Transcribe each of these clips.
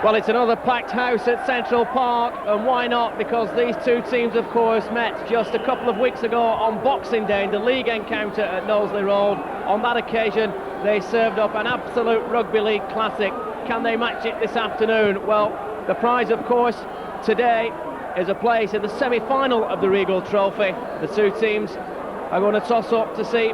Well, it's another packed house at Central Park, and why not? Because these two teams, of course, met just a couple of weeks ago on Boxing Day in the league encounter at Knowsley Road. On that occasion, they served up an absolute rugby league classic. Can they match it this afternoon? Well, the prize, of course, today is a place in the semi-final of the Regal Trophy. The two teams are going to toss up to see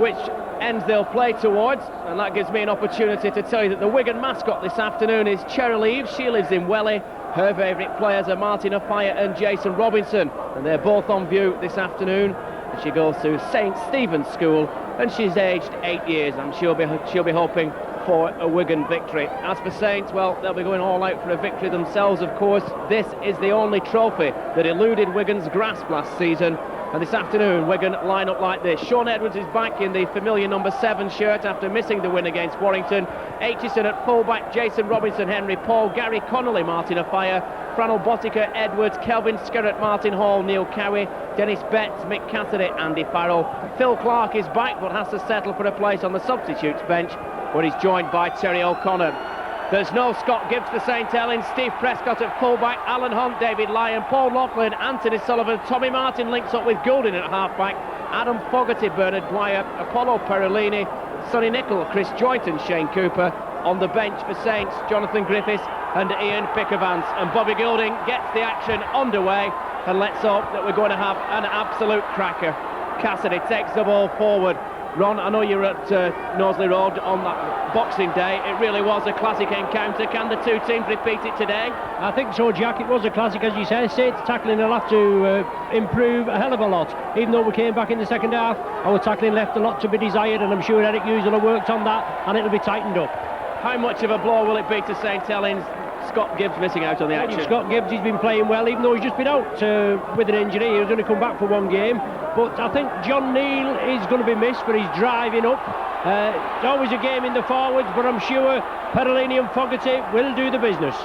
which ends they'll play towards, and that gives me an opportunity to tell you that the Wigan mascot this afternoon is Cheryl Eves. She lives in Welly. Her favourite players are Martin Offiah and Jason Robinson, and they're both on view this afternoon. She goes to St Stephen's School, and she's aged 8 years, and she'll be hoping for a Wigan victory. As for Saints, well, they'll be going all out for a victory themselves, of course. This is the only trophy that eluded Wigan's grasp last season. And this afternoon, Wigan line up like this. Sean Edwards is back in the familiar number 7 shirt after missing the win against Warrington. Aitchison at fullback, Jason Robinson, Henry Paul, Gary Connolly, Martin Offiah, Franel Botica, Edwards, Kelvin Skerrett, Martin Hall, Neil Cowie, Dennis Betts, Mick Cassidy, Andy Farrell. Phil Clark is back but has to settle for a place on the substitutes bench, where he's joined by Terry O'Connor. There's no Scott Gibbs for St Helens, Steve Prescott at fullback, Alan Hunt, David Lyon, Paul Loughlin, Anthony Sullivan, Tommy Martin links up with Goulding at halfback, Adam Fogarty, Bernard Dwyer, Apollo Perolini, Sonny Nicholl, Chris Joyton, Shane Cooper. On the bench for Saints, Jonathan Griffiths and Ian Pickervance. And Bobby Goulding gets the action underway, and let's hope that we're going to have an absolute cracker. Cassidy takes the ball forward. Ron, I know you're at Knowsley Road on that Boxing Day. It really was a classic encounter. Can the two teams repeat it today? I think so, Jack. It was a classic, as you say. Saints tackling will have to improve a hell of a lot. Even though we came back in the second half, our tackling left a lot to be desired, and I'm sure Eric Hughes will have worked on that, and it'll be tightened up. How much of a blow will it be to St Helens? Scott Gibbs missing out on the action. Scott Gibbs, he's been playing well, even though he's just been out with an injury. He was only come back for one game. But I think John Neal is going to be missed for his driving up. It's always a game in the forwards, but I'm sure Perolini and Fogarty will do the business.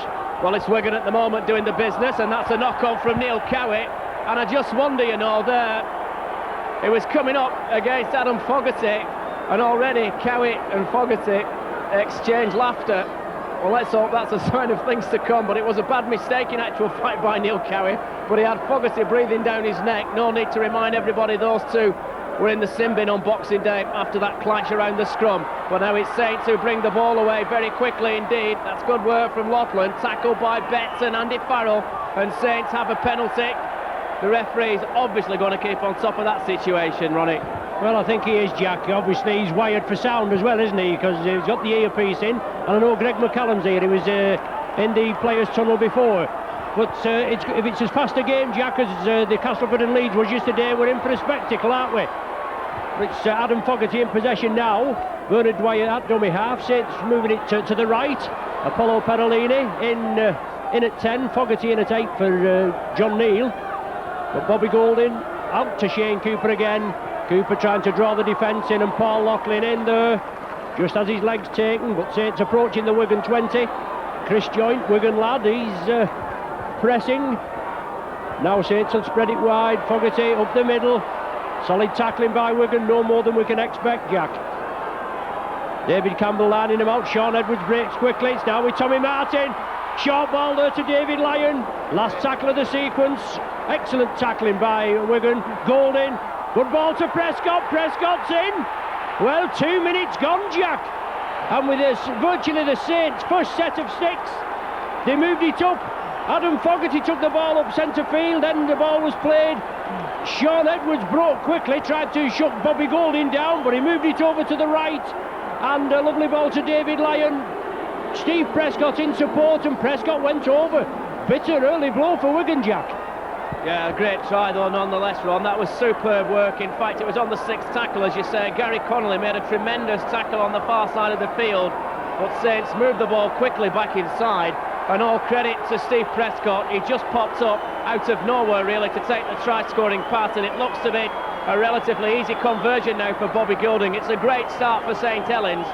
Well, it's Wigan at the moment doing the business, and that's a knock-on from Neil Cowie. And I just wonder, you know, there it was coming up against Adam Fogarty, and already Cowie and Fogarty exchange laughter. Well, let's hope that's a sign of things to come, but it was a bad mistake in actual fact by Neil Cowie, but he had Fogarty breathing down his neck. No need to remind everybody those two were in the sin bin on Boxing Day after that clash around the scrum. But now it's Saints who bring the ball away very quickly indeed. That's good work from Loughlin, tackled by Betts and Andy Farrell, and Saints have a penalty. The referee's obviously going to keep on top of that situation, Ronnie. Well, I think he is, Jack. Obviously, he's wired for sound as well, isn't he? Because he's got the earpiece in. And I know Greg McCallum's here. He was in the players' tunnel before. But if it's as fast a game, Jack, as the Castleford and Leeds was yesterday, we're in for a spectacle, aren't we? It's Adam Fogarty in possession now. Bernard Dwyer at dummy half. Saints moving it to the right. Apollo Perolini in at 10. Fogarty in at 8 for John Neal. But Bobby Goulding out to Shane Cooper again. Cooper trying to draw the defence in, and Paul Loughlin in there just as his leg's taken, but Saints approaching the Wigan 20. Chris Joynt, Wigan lad, he's pressing. Now Saints will spread it wide. Fogarty up the middle. Solid tackling by Wigan, no more than we can expect, Jack. David Campbell lining him out. Sean Edwards breaks quickly. It's now with Tommy Martin. Short ball there to David Lyon. Last tackle of the sequence. Excellent tackling by Wigan. Goulding. Good ball to Prescott. Prescott's in. Well, 2 minutes gone, Jack. And with this, virtually the Saints' first set of 6, they moved it up. Adam Fogarty took the ball up centre field, then the ball was played. Sean Edwards broke quickly, tried to shut Bobby Goulding down, but he moved it over to the right. And a lovely ball to David Lyon. Steve Prescott in support, and Prescott went over. Bitter early blow for Wigan, Jack. Yeah, a great try though nonetheless, Ron. That was superb work. In fact, it was on the 6th tackle, as you say. Gary Connolly made a tremendous tackle on the far side of the field, but Saints moved the ball quickly back inside. And all credit to Steve Prescott. He just popped up out of nowhere really to take the try-scoring pass, and it looks to be a relatively easy conversion now for Bobby Goulding. It's a great start for St Helens,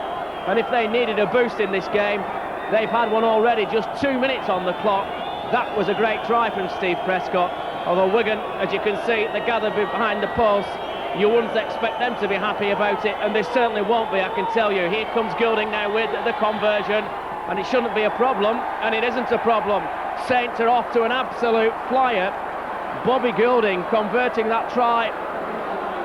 and if they needed a boost in this game, they've had one already. Just 2 minutes on the clock. That was a great try from Steve Prescott. Although Wigan, as you can see, they gathered behind the post. You wouldn't expect them to be happy about it, and they certainly won't be, I can tell you. Here comes Goulding now with the conversion. and it shouldn't be a problem, and it isn't a problem. Saints are off to an absolute flyer. Bobby Goulding converting that try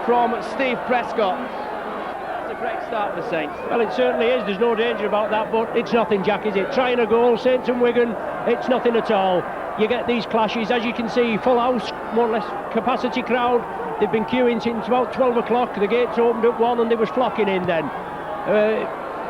from Steve Prescott. That's a great start for Saints. Well, it certainly is, there's no danger about that, but it's nothing, Jack, is it? Trying a goal, Saints and Wigan, it's nothing at all. You get these clashes, as you can see, full house, more or less capacity crowd. They've been queuing since about 12 o'clock, the gates opened at 1 and they was flocking in then.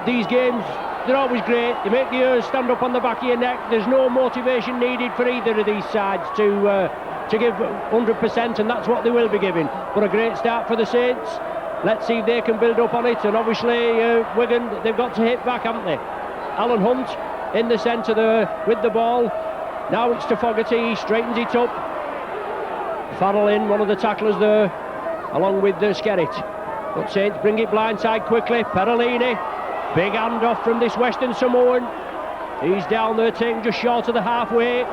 These games, they're always great, they make the ears stand up on the back of your neck. There's no motivation needed for either of these sides to give 100%, and that's what they will be giving. But a great start for the Saints. Let's see if they can build up on it, and obviously Wigan, they've got to hit back, haven't they? Alan Hunt in the centre there with the ball. Now it's to Fogarty, he straightens it up. Farrell in, one of the tacklers there, along with Skerritt. But Saints bring it blindside quickly. Perellini, big handoff from this Western Samoan. He's down there, taking just short of the halfway.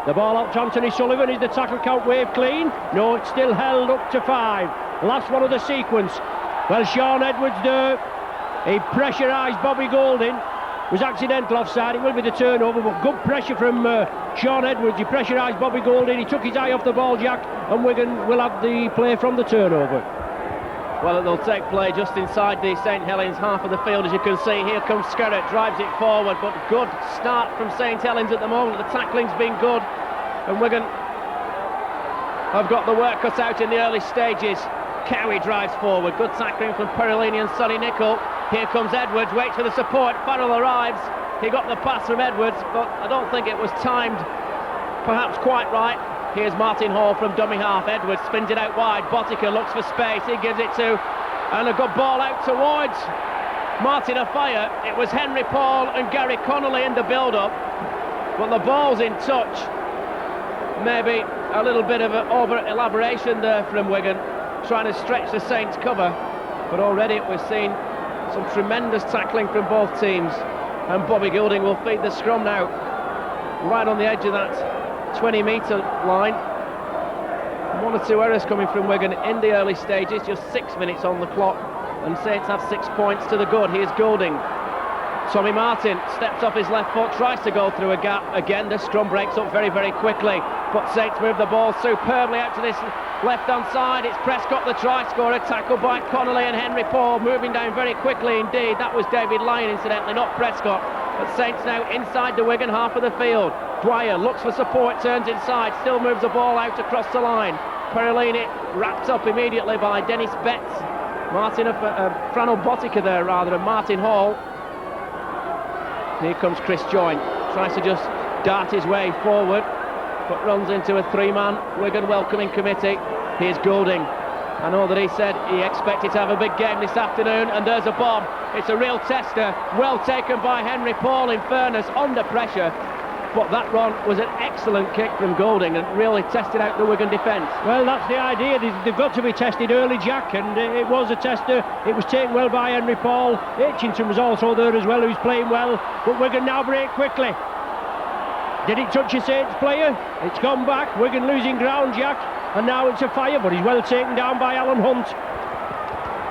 The ball out to Anthony Sullivan. Is the tackle count waved clean? No, it's still held up to 5. Last one of the sequence. Well, Sean Edwards there, he pressurised Bobby Goulding. Was accidental offside, it will be the turnover, but good pressure from Sean Edwards. He pressurised Bobby Goulding, he took his eye off the ball, Jack, and Wigan will have the play from the turnover. Well, it'll take play just inside the St Helens half of the field, as you can see. Here comes Skerritt, drives it forward, but good start from St Helens at the moment. The tackling's been good, and Wigan have got the work cut out in the early stages. Cowie drives forward, good tackling from Perellini and Sonny Nicol. Here comes Edwards, waits for the support, Farrell arrives. He got the pass from Edwards, but I don't think it was timed perhaps quite right. Here's Martin Hall from dummy half. Edwards spins it out wide. Botica looks for space. He gives it to, and a good ball out towards Martin Offiah. It was Henry Paul and Gary Connolly in the build-up, but the ball's in touch. Maybe a little bit of an over-elaboration there from Wigan, trying to stretch the Saints' cover. But already we've seen some tremendous tackling from both teams, and Bobby Goulding will feed the scrum now, right on the edge of that 20-metre line. 1 or 2 errors coming from Wigan in the early stages, just 6 minutes on the clock, and Saints have 6 points to the good. Here's Goulding. Tommy Martin steps off his left foot, tries to go through a gap. Again, the scrum breaks up very, very quickly, but Saints move the ball superbly out to this left-hand side. It's Prescott, the try-scorer, tackled by Connolly and Henry Paul, moving down very quickly indeed. That was David Lyon, incidentally, not Prescott. But Saints now inside the Wigan half of the field. Dwyer looks for support, turns inside, still moves the ball out across the line. Perellini wrapped up immediately by Dennis Betts. Frano Botica there rather, and Martin Hall. Here comes Chris Joynt, tries to just dart his way forward, but runs into a 3-man Wigan welcoming committee. Here's Goulding. I know that he said he expected to have a big game this afternoon, and there's a bomb. It's a real tester, well taken by Henry Paul, in fairness, under pressure. But that run was an excellent kick from Goulding and really tested out the Wigan defence. Well, that's the idea. They've got to be tested early, Jack, and it was a tester. It was taken well by Henry Paul. Hitchinson was also there as well, who's playing well. But Wigan now break quickly. Did it touch a Saints player? It's gone back. Wigan losing ground, Jack. And now it's Offiah, but he's well taken down by Alan Hunt.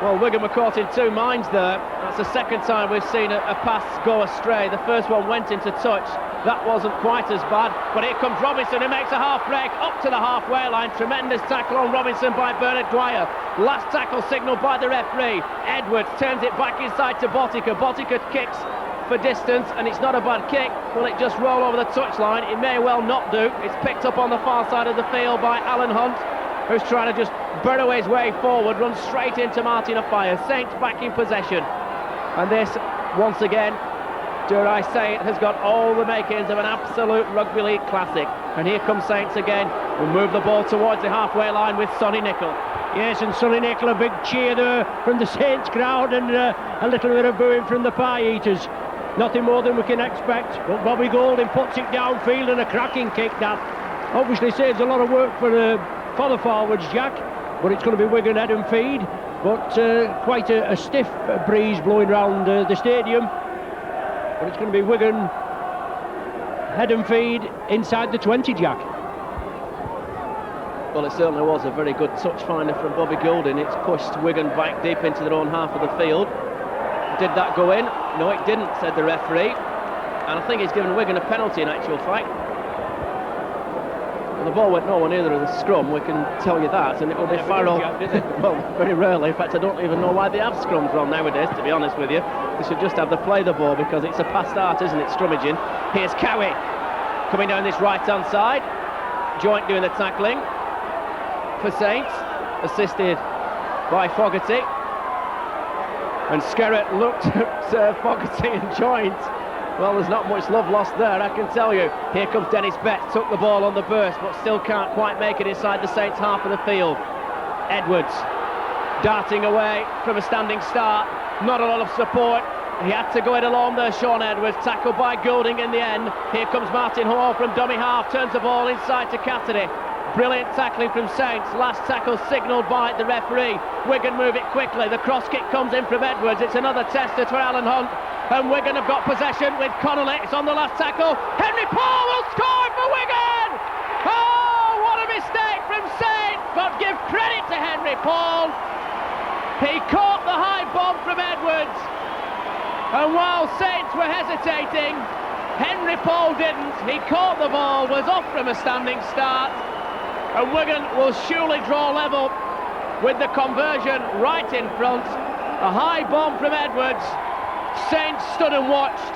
Well, Wigan were caught in 2 minds there. That's the second time we've seen a pass go astray. The first one went into touch. That wasn't quite as bad. But here comes Robinson, who makes a half break up to the halfway line. Tremendous tackle on Robinson by Bernard Dwyer. Last tackle signalled by the referee. Edwards turns it back inside to Botica. Botica kicks for distance, and it's not a bad kick. Will it just roll over the touchline? It may well not do. It's picked up on the far side of the field by Alan Hunt, who's trying to just burrow his way forward, runs straight into Martin Offiah. Saints back in possession, and this, once again, dare I say it, has got all the makings of an absolute rugby league classic. And here comes Saints again. We'll move the ball towards the halfway line with Sonny Nicol. Yes, and Sonny Nicol, a big cheer there from the Saints crowd, and a little bit of booing from the pie eaters. Nothing more than we can expect, but Bobby Goulding puts it downfield, and a cracking kick that obviously saves a lot of work for the forwards, Jack. But it's going to be Wigan head and feed, but quite a stiff breeze blowing round the stadium. But it's going to be Wigan head and feed inside the 20, Jack. Well, it certainly was a very good touch finder from Bobby Goulding. It's pushed Wigan back deep into their own half of the field. Did that go in? No, it didn't, said the referee. and I think he's given Wigan a penalty in actual fact. Well, the ball went nowhere near the scrum, we can tell you that, and it will be Farrell. Well, very rarely. In fact, I don't even know why they have scrums on nowadays, to be honest with you. They should just have the play the ball, because it's a past art, isn't it, scrummaging. Here's Cowie coming down this right-hand side. Joint doing the tackling for Saints, assisted by Fogarty. And Skerritt looked at Fogarty and Joint. Well, there's not much love lost there, I can tell you. Here comes Dennis Betts, took the ball on the burst, but still can't quite make it inside the Saints half of the field. Edwards darting away from a standing start. Not a lot of support. He had to go it alone there, Sean Edwards, tackled by Goulding in the end. Here comes Martin Hall from dummy half, turns the ball inside to Cassidy. Brilliant tackling from Saints. Last tackle signalled by the referee. Wigan move it quickly. The cross kick comes in from Edwards. It's another tester for Alan Hunt. And Wigan have got possession with Connolly. It's on the last tackle. Henry Paul will score for Wigan! Oh, what a mistake from Saints! But give credit to Henry Paul. He caught the high bomb from Edwards. And while Saints were hesitating, Henry Paul didn't. He caught the ball, was off from a standing start. And Wigan will surely draw level with the conversion right in front. A high bomb from Edwards. Saints stood and watched.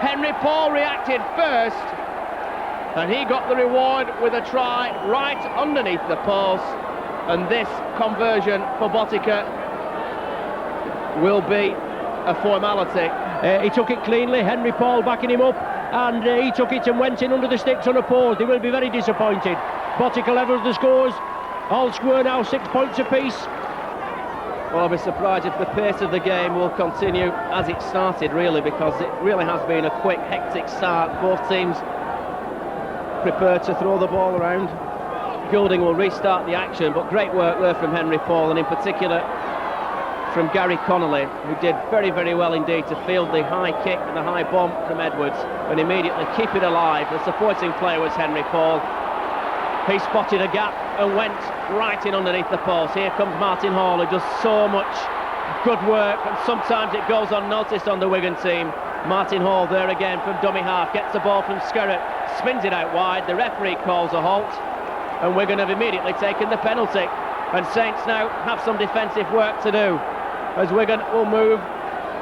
Henry Paul reacted first, and he got the reward with a try right underneath the post. And this conversion for Botica will be a formality. He took it cleanly, Henry Paul backing him up, and he took it and went in under the sticks unopposed. He will be very disappointed. Botica levels the scores. All square now, 6 points apiece. Well, I'll be surprised if the pace of the game will continue as it started, really, because it really has been a quick, hectic start. Both teams prepared to throw the ball around. Goulding will restart the action, but great work there from Henry Paul, and in particular from Gary Connolly, who did very, very well indeed to field the high kick and the high bomb from Edwards and immediately keep it alive. The supporting player was Henry Paul. He spotted a gap and went right in underneath the post. Here comes Martin Hall, who does so much good work, and sometimes it goes unnoticed on the Wigan team. Martin Hall there again from dummy half, gets the ball from Skerritt, spins it out wide. The referee calls a halt, and Wigan have immediately taken the penalty. And Saints now have some defensive work to do, as Wigan will move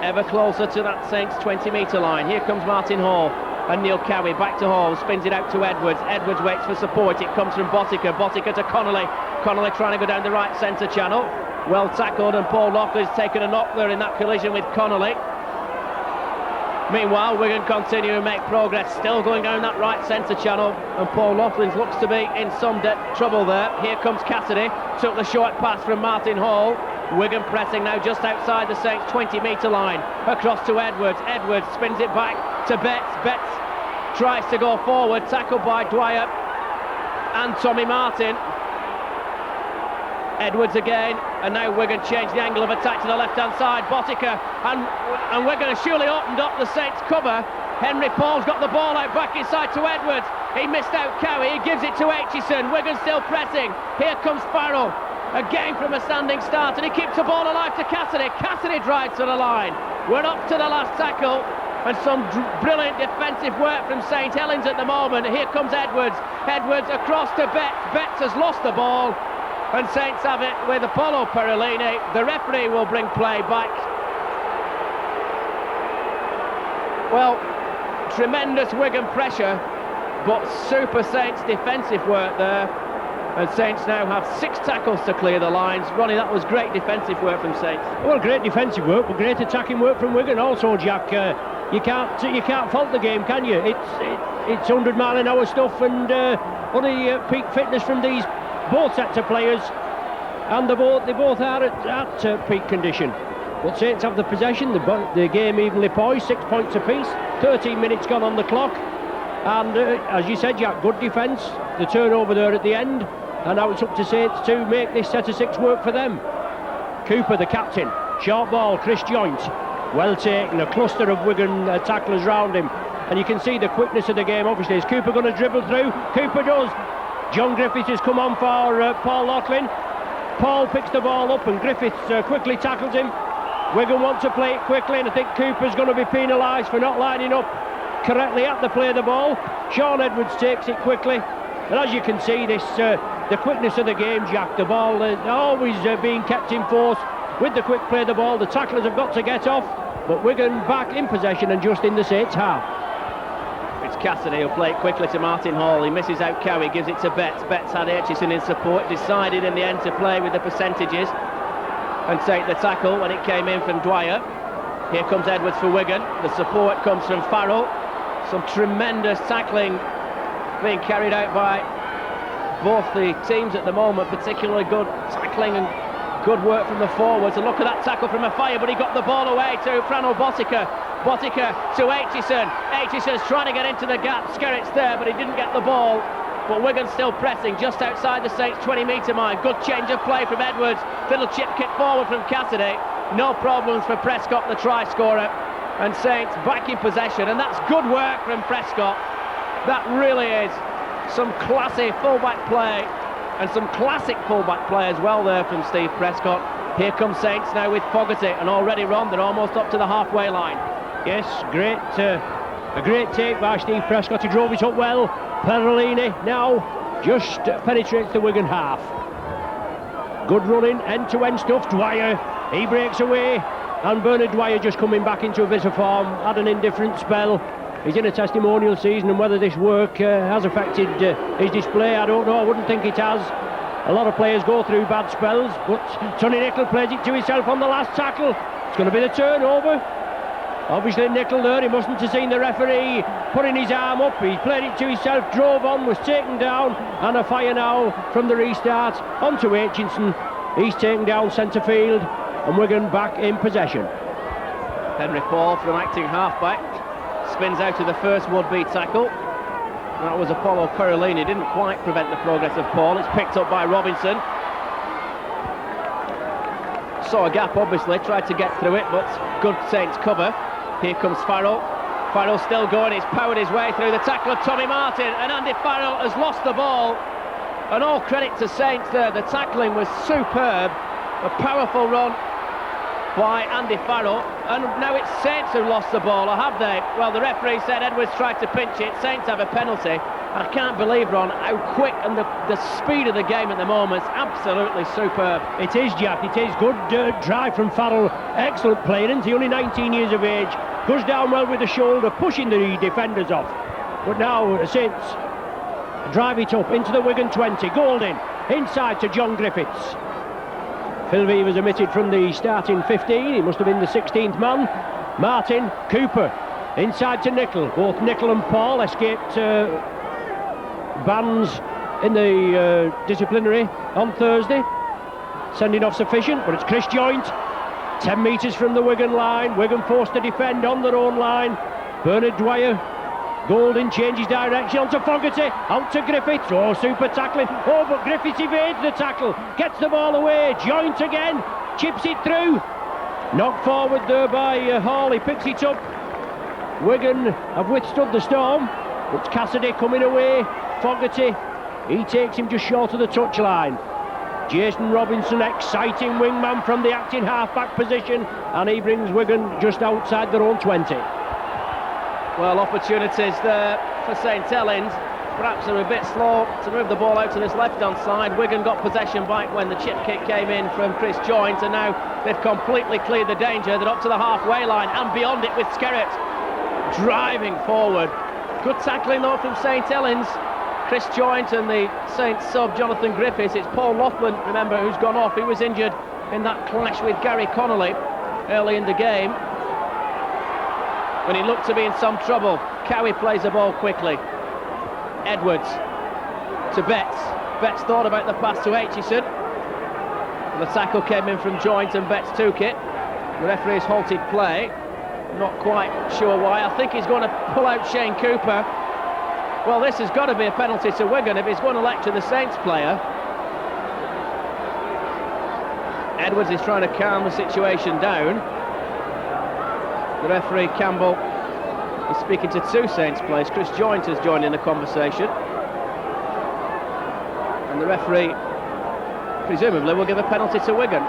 ever closer to that Saints 20-metre line. Here comes Martin Hall. And Neil Cowie back to Hall, spins it out to Edwards. Edwards waits for support. It comes from Botica. Botica to Connolly. Connolly trying to go down the right centre channel. Well tackled, and Paul Loughlin's taken a knock there in that collision with Connolly. Meanwhile, Wigan continue to make progress, still going down that right centre channel, and Paul Loughlin's looks to be in some trouble there. Here comes Cassidy. Took the short pass from Martin Hall. Wigan pressing now just outside the Saints 20-metre line. Across to Edwards. Edwards spins it back to Betts. Betts tries to go forward, tackled by Dwyer and Tommy Martin. Edwards again, and now Wigan change the angle of attack to the left-hand side. Botica, and Wigan has surely opened up the Saints cover. Henry Paul's got the ball out back inside to Edwards. He missed out Cowie, he gives it to Aitchison. Wigan still pressing. Here comes Farrell. Again from a standing start, and he keeps the ball alive to Cassidy. Cassidy drives to the line. We're up to the last tackle, and some brilliant defensive work from St Helens at the moment. Here comes Edwards. Edwards across to Betts. Betts has lost the ball, and Saints have it with Apollo Perolini. The referee will bring play back. Well, tremendous Wigan pressure, but super Saints defensive work there. And Saints now have 6 tackles to clear the lines. Ronnie, that was great defensive work from Saints. Well, great defensive work, but great attacking work from Wigan also, Jack. You can't fault the game, can you? It's 100-mile-an-hour stuff, and only peak fitness from these both sets of players, and they both are at peak condition. But Saints have the possession. The game evenly poised, 6 points apiece. 13 minutes gone on the clock, and as you said, Jack, good defence. The turnover there at the end. And now it's up to Saints to make this set of 6 work for them. Cooper, the captain. Short ball, Chris Joint. Well taken, a cluster of Wigan tacklers round him. And you can see the quickness of the game, obviously. Is Cooper going to dribble through? Cooper does. John Griffiths has come on for Paul Loughlin. Paul picks the ball up, and Griffiths quickly tackles him. Wigan want to play it quickly, and I think Cooper's going to be penalised for not lining up. correctly at the play of the ball. Sean Edwards takes it quickly, and as you can see, this the quickness of the game, Jack. The ball always being kept in force with the quick play of the ball. The tacklers have got to get off, but Wigan back in possession and just in the Saints half. It's Cassidy who'll play it quickly to Martin Hall. He misses out Cowie, gives it to Betts. Betts had Aitchison in support, decided in the end to play with the percentages and take the tackle when it came in from Dwyer. Here comes Edwards for Wigan. The support comes from Farrell. Some tremendous tackling being carried out by both the teams at the moment, particularly good tackling and good work from the forwards. A look at that tackle from Afire, but he got the ball away to Frano Botica. Botica to Aitchison. Aitchison's trying to get into the gap. Skerritt's there, but he didn't get the ball. But Wigan still pressing just outside the Saints' 20-metre line. Good change of play from Edwards. Little chip kick forward from Cassidy. No problems for Prescott, the try scorer. And Saints back in possession. And that's good work from Prescott. That really is some classy full-back play. And some classic full-back play as well there from Steve Prescott. Here comes Saints now with Fogarty. And already Ron, they're almost up to the halfway line. Yes, a great take by Steve Prescott. He drove it up well. Perolini now just penetrates the Wigan half. Good running, end-to-end stuff. Dwyer, he breaks away, and Bernard Dwyer just coming back into a bit of form. Had an indifferent spell. He's in a testimonial season, and whether this work has affected his display, I don't know. I wouldn't think it has. A lot of players go through bad spells, but Sonny Nicol plays it to himself on the last tackle. It's going to be the turnover. Obviously Nicol there, he mustn't have seen the referee putting his arm up. He played it to himself, drove on, was taken down, and a fire now from the restart onto Aitchison. He's taken down centre field, and Wigan back in possession. Henry Paul from acting halfback spins out of the first would-be tackle. That was Apollo Perolini. Didn't quite prevent the progress of Paul. It's picked up by Robinson. Saw a gap, obviously, tried to get through it, but good Saints cover. Here comes Farrell. Farrell still going, he's powered his way through the tackle of Tommy Martin, and Andy Farrell has lost the ball. And all credit to Saints there, the tackling was superb. A powerful run by Andy Farrell, and now it's Saints who lost the ball, or have they? Well, the referee said Edwards tried to pinch it. Saints have a penalty. I can't believe, Ron, how quick and the speed of the game at the moment is absolutely superb. It is, Jack, it is. Good drive from Farrell. Excellent play, isn't he? Only 19 years of age. Goes down well with the shoulder, pushing the defenders off. But now Saints drive it up into the Wigan 20. Golding inside to John Griffiths. Philby was omitted from the starting 15. He must have been the 16th man. Martin, Cooper inside to Nicol. Both Nicol and Paul escaped bans in the disciplinary on Thursday. Sending off sufficient, but it's Chris Joint. 10 metres from the Wigan line. Wigan forced to defend on their own line. Bernard Dwyer. Golding changes direction onto Fogarty, out to Griffiths. Oh, super tackling. Oh, but Griffiths evades the tackle, gets the ball away. Joint again, chips it through. Knocked forward there by Hall. He picks it up. Wigan have withstood the storm. It's Cassidy coming away. Fogarty, he takes him just short of the touchline. Jason Robinson, exciting wingman from the acting half-back position, and he brings Wigan just outside their own 20. Well, opportunities there for St Helens. Perhaps they're a bit slow to move the ball out to this left-hand side. Wigan got possession back when the chip kick came in from Chris Joint, and now they've completely cleared the danger. They're up to the halfway line and beyond it with Skerritt driving forward. Good tackling though from St Helens. Chris Joint and the Saints sub Jonathan Griffiths. It's Paul Laughlin, remember, who's gone off. He was injured in that clash with Gary Connolly early in the game, when he looked to be in some trouble. Cowie plays the ball quickly. Edwards to Betts. Betts thought about the pass to Aitchison. The tackle came in from Joint and Betts took it. The referee's halted play. Not quite sure why. I think he's going to pull out Shane Cooper. Well, this has got to be a penalty to Wigan if he's going to lecture the Saints player. Edwards is trying to calm the situation down. The referee, Campbell, is speaking to two Saints players. Chris Joint has joined in the conversation. And the referee, presumably, will give a penalty to Wigan.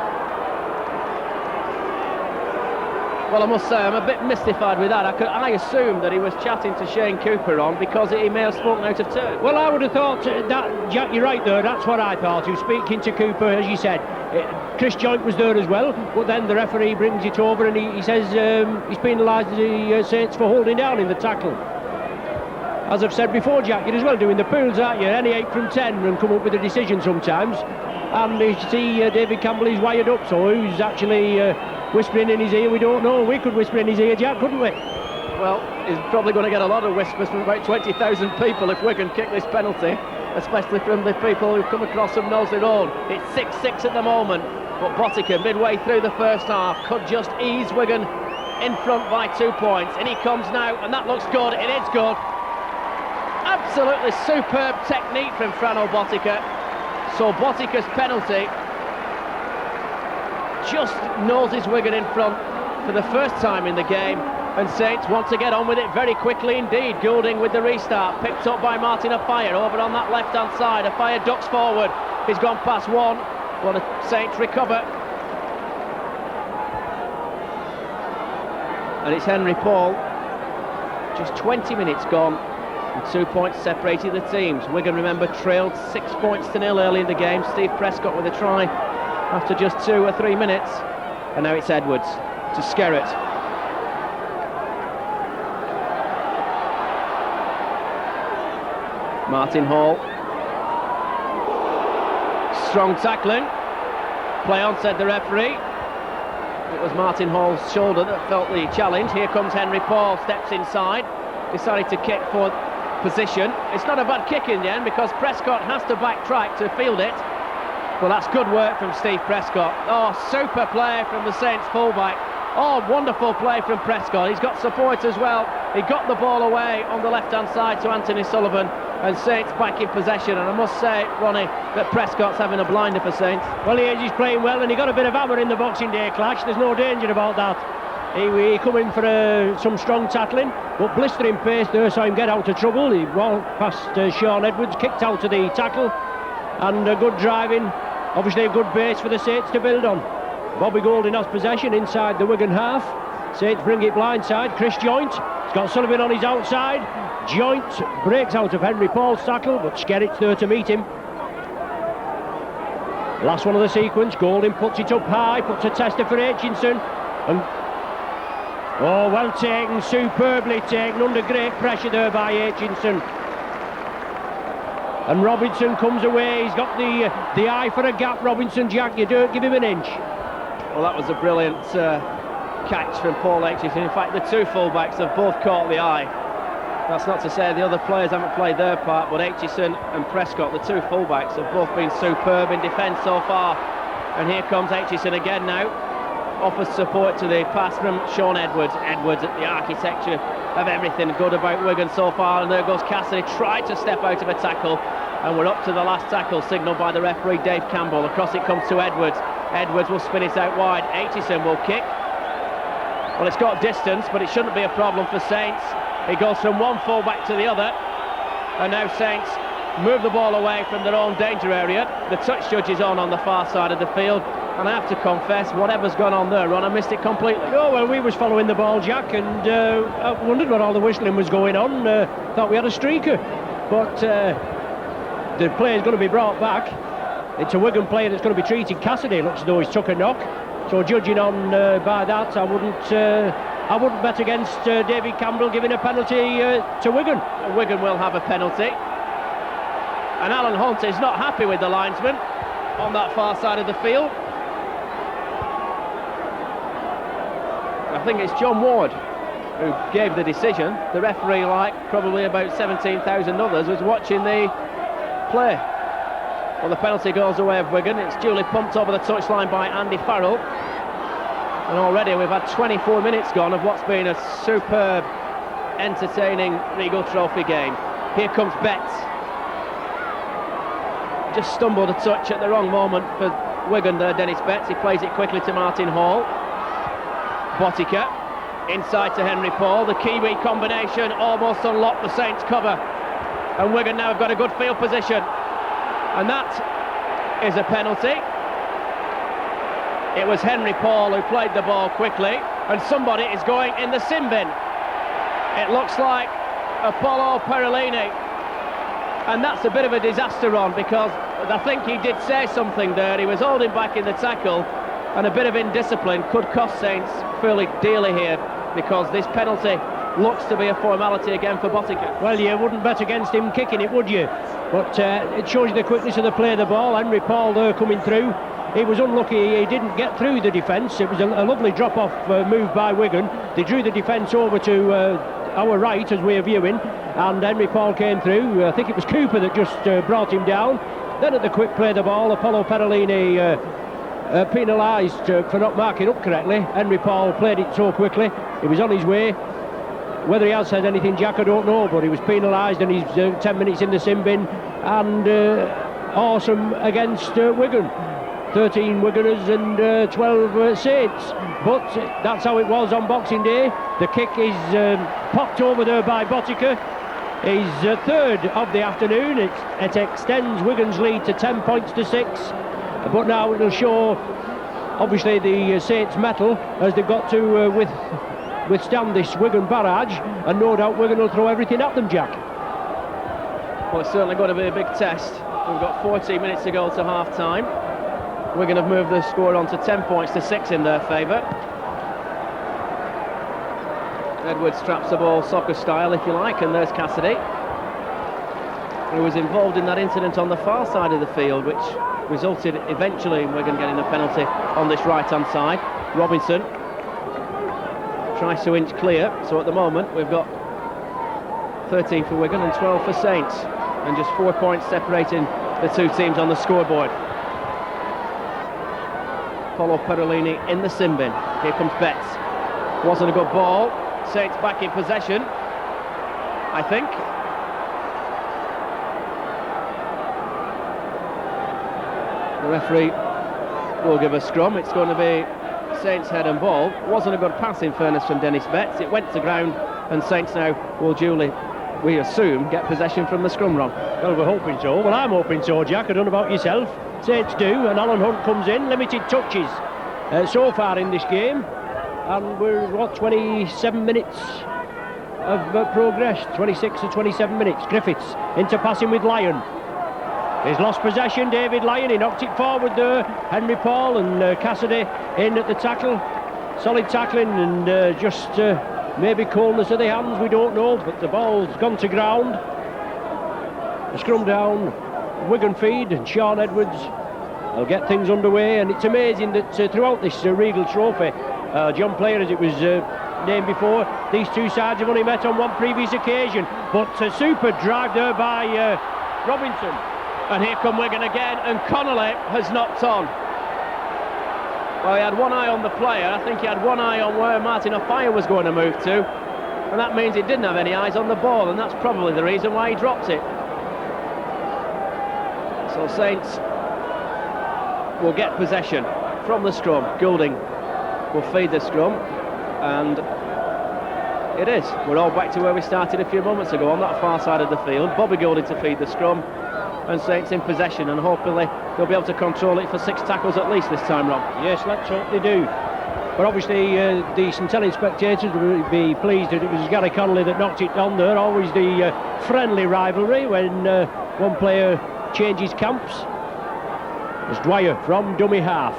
Well, I must say, I'm a bit mystified with that. I assumed that he was chatting to Shane Cooper on because he may have spoken out of turn. Well, I would have thought that, Jack, you're right there, that's what I thought. He was speaking to Cooper, as you said. Chris Joint was there as well, but then the referee brings it over and he says he's penalised the Saints for holding down in the tackle. As I've said before, Jack, you're as well doing the pools, aren't you? Any 8 from 10 and come up with a decision sometimes. And you see David Campbell is wired up, so who's actually whispering in his ear, we don't know. We could whisper in his ear, Jack, couldn't we? Well, he's probably going to get a lot of whispers from about 20,000 people if Wigan kick this penalty, especially from the people who come across from Knowsley Road. It's 6-6 at the moment, but Botica, midway through the first half, could just ease Wigan in front by 2 points. And he comes now, and that looks good. It is good. Absolutely superb technique from Frano Botica. So Botica's penalty just noses Wigan in front for the first time in the game, and Saints want to get on with it very quickly indeed. Goulding with the restart, picked up by Martin Afire over on that left hand side. Afire ducks forward, he's gone past one. Will the Saints recover? And it's Henry Paul. Just 20 minutes gone and 2 points separated the teams. Wigan, remember, trailed 6 points to 0 early in the game. Steve Prescott with a try after just 2 or 3 minutes, and now it's Edwards to Skerritt. Martin Hall, strong tackling, play on, said the referee. It was Martin Hall's shoulder that felt the challenge. Here comes Henry Paul, steps inside, decided to kick for position. It's not a bad kick in the end because Prescott has to backtrack to field it. Well, that's good work from Steve Prescott. Oh, super play from the Saints fullback. Oh, wonderful play from Prescott. He's got support as well. He got the ball away on the left-hand side to Anthony Sullivan, and Saints back in possession. And I must say, Ronnie, that Prescott's having a blinder for Saints. Well, he is. He's playing well, and he got a bit of hammer in the Boxing Day clash. There's no danger about that. He come in for some strong tackling, but blistering pace there saw him get out of trouble. He walked past Sean Edwards, kicked out of the tackle, and good driving. Obviously a good base for the Saints to build on. Bobby Goulding has possession inside the Wigan half. Saints bring it blindside. Chris Joint, he's got Sullivan on his outside. Joint breaks out of Henry Paul's tackle, but Skerritt's there to meet him. Last one of the sequence. Goulding puts it up high, puts a tester for Aitchinson, and oh, well taken, superbly taken, under great pressure there by Aitchinson. And Robinson comes away. He's got the eye for a gap. Robinson, Jack, you don't give him an inch. Well, that was a brilliant catch from Paul Aitchison. In fact, the two fullbacks have both caught the eye. That's not to say the other players haven't played their part, but Aitchison and Prescott, the two fullbacks, have both been superb in defence so far. And here comes Aitchison again now. Offers support to the pass from Sean Edwards. Edwards at the architecture of everything good about Wigan so far, and there goes Cassidy, tried to step out of a tackle, and we're up to the last tackle signalled by the referee Dave Campbell. Across it comes to Edwards. Edwards will spin it out wide. Aitchison will kick. Well, it's got distance, but it shouldn't be a problem for Saints. He goes from one full-back to the other, and now Saints move the ball away from their own danger area. The touch judge is on the far side of the field, and I have to confess, whatever's gone on there, Ron, I missed it completely. Oh, well, we was following the ball, Jack, and I wondered what all the whistling was going on. Thought we had a streaker, but the player's going to be brought back. It's a Wigan player that's going to be treated. Cassidy looks as though he's took a knock, so judging on by that, I wouldn't bet against David Campbell giving a penalty to Wigan. Wigan will have a penalty, and Alan Hunt is not happy with the linesman on that far side of the field. I think it's John Ward who gave the decision. The referee, like probably about 17,000 others, was watching the play. Well, the penalty goes away of Wigan. It's duly pumped over the touchline by Andy Farrell, and already we've had 24 minutes gone of what's been a superb, entertaining Regal Trophy game. Here comes Betts. Just stumbled a touch at the wrong moment for Wigan there, Dennis Betts. He plays it quickly to Martin Hall. Botica inside to Henry Paul. The Kiwi combination almost unlocked the Saints cover, and Wigan now have got a good field position, and that is a penalty. It was Henry Paul who played the ball quickly. and somebody is going in the sin bin. It looks like Apollo Perellini, and that's a bit of a disaster, Ron, because I think he did say something there. He was holding back in the tackle, and a bit of indiscipline could cost Saints fairly dearly here, because this penalty looks to be a formality again for Botica. Well, you wouldn't bet against him kicking it, would you? But it shows you the quickness of the play of the ball. Henry Paul there coming through. He was unlucky, he didn't get through the defence. It was a lovely drop-off move by Wigan. They drew the defence over to our right as we are viewing, and Henry Paul came through. I think it was Cooper that just brought him down. Then at the quick play of the ball, Apollo Perellini penalised for not marking up correctly. Henry Paul played it so quickly, he was on his way. Whether he has said anything, Jack, I don't know, but he was penalised, and he's 10 minutes in the sin bin, and awesome against Wigan. 13 Wiganers and 12 Saints, but that's how it was on Boxing Day. The kick is popped over there by Botica. His third of the afternoon. It extends Wigan's lead to 10 points to 6, but now it'll show obviously the Saints' mettle as they've got to withstand this Wigan barrage, and no doubt Wigan will throw everything at them, Jack. Well, it's certainly going to be a big test. We've got 14 minutes to go to half-time. Wigan have moved the score on to 10 points to 6 in their favour. Edwards traps the ball soccer style, if you like, and there's Cassidy, who was involved in that incident on the far side of the field, which resulted eventually in Wigan getting a penalty on this right-hand side. Robinson tries to inch clear, so at the moment we've got 13 for Wigan and 12 for Saints, and just 4 points separating the two teams on the scoreboard. Apollo Perellini in the sin bin. Here comes Betts. Wasn't a good ball. Saints back in possession, I think. The referee will give a scrum. It's going to be Saints head and ball. Wasn't a good pass, in fairness, from Dennis Betts. It went to ground, and Saints now will duly, we assume, get possession from the scrum, Ron. Well, we're hoping so. Well, I'm hoping so, Jack. I don't know about yourself. Saints do, and Alan Hunt comes in. Limited touches so far in this game, and we're, 27 minutes of progress. 26 to 27 minutes. Griffiths into passing with Lyon. He's lost possession, David Lyon. He knocked it forward there. Henry Paul and Cassidy in at the tackle. Solid tackling, and just maybe coldness of the hands, we don't know, but the ball's gone to ground. The scrum down, Wigan feed, and Sean Edwards will get things underway. And it's amazing that throughout this Regal Trophy, John Player, as it was named before, these two sides have only met on one previous occasion, but a super drive there by Robinson. And here come Wigan again, and Connolly has knocked on. Well, he had one eye on the player. I think he had one eye on where Martin Offiah was going to move to, and that means he didn't have any eyes on the ball, and that's probably the reason why he dropped it. So Saints will get possession from the scrum. Goulding will feed the scrum, and it is. We're all back to where we started a few moments ago, on that far side of the field. Bobby Goulding to feed the scrum, and Saints in possession, and hopefully they'll be able to control it for 6 tackles at least this time, Rob. Yes, let's hope they do. But obviously the St Helens spectators will be pleased that it was Gary Connolly that knocked it on there. Always the friendly rivalry when one player changes camps. There's Dwyer from dummy half.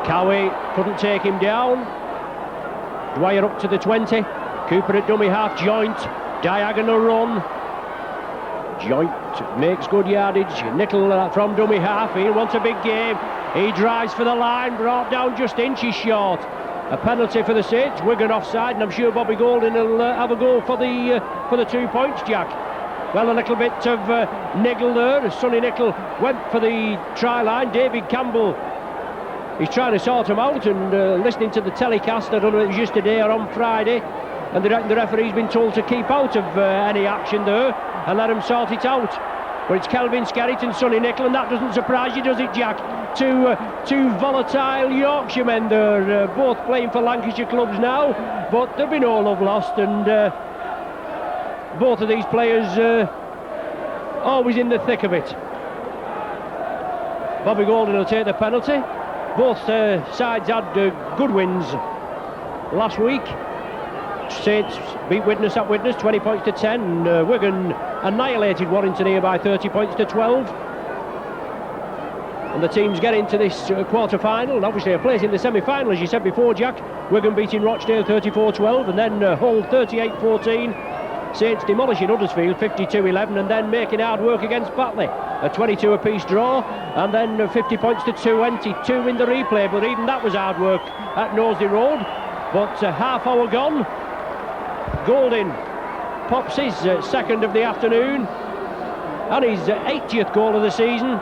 Cowie couldn't take him down. Dwyer up to the 20. Cooper at dummy half, Joint, diagonal run. Joint makes good yardage. Nickel from dummy half. He wants a big game. He drives for the line, brought down just inches short. A penalty for the Saints. Wigan offside, and I'm sure Bobby Goulding will have a go for the 2 points, Jack. Well, a little bit of niggle there. Sonny Nickel went for the try line. David Campbell, he's trying to sort him out, and listening to the telecast, I don't know if it was yesterday or on Friday, and the referee's been told to keep out of any action there and let him sort it out. But it's Kelvin Skerritt and Sonny Nickel, and that doesn't surprise you, does it, Jack? Two volatile Yorkshiremen there, both playing for Lancashire clubs now, but there'll be no love lost, and both of these players always in the thick of it. Bobby Goulding will take the penalty. Both sides had good wins last week. Saints beat Widnes at Widnes 20 points to 10. Wigan annihilated Warrington here by 30 points to 12. And the teams get into this quarter-final, and obviously a place in the semi-final, as you said before, Jack. Wigan beating Rochdale 34-12, and then Hull 38-14. Saints demolishing Huddersfield 52-11, and then making hard work against Batley. A 22 apiece draw, and then 50 points to 22 in the replay, but even that was hard work at Knowsley Road. But half hour gone. Golding pops his second of the afternoon and his 80th goal of the season,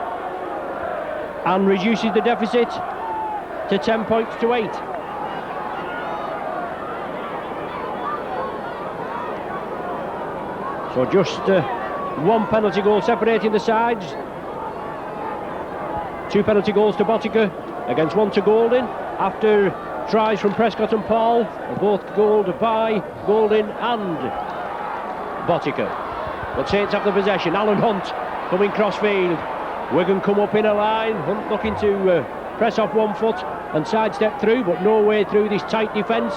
and reduces the deficit to 10 points to 8. So just one penalty goal separating the sides. 2 penalty goals to Botica against 1 to Golding, after tries from Prescott and Paul, both goaled by Golding and Botica. But Saints have the possession. Alan Hunt coming crossfield. Wigan come up in a line. Hunt looking to press off 1 foot and sidestep through, but no way through this tight defence.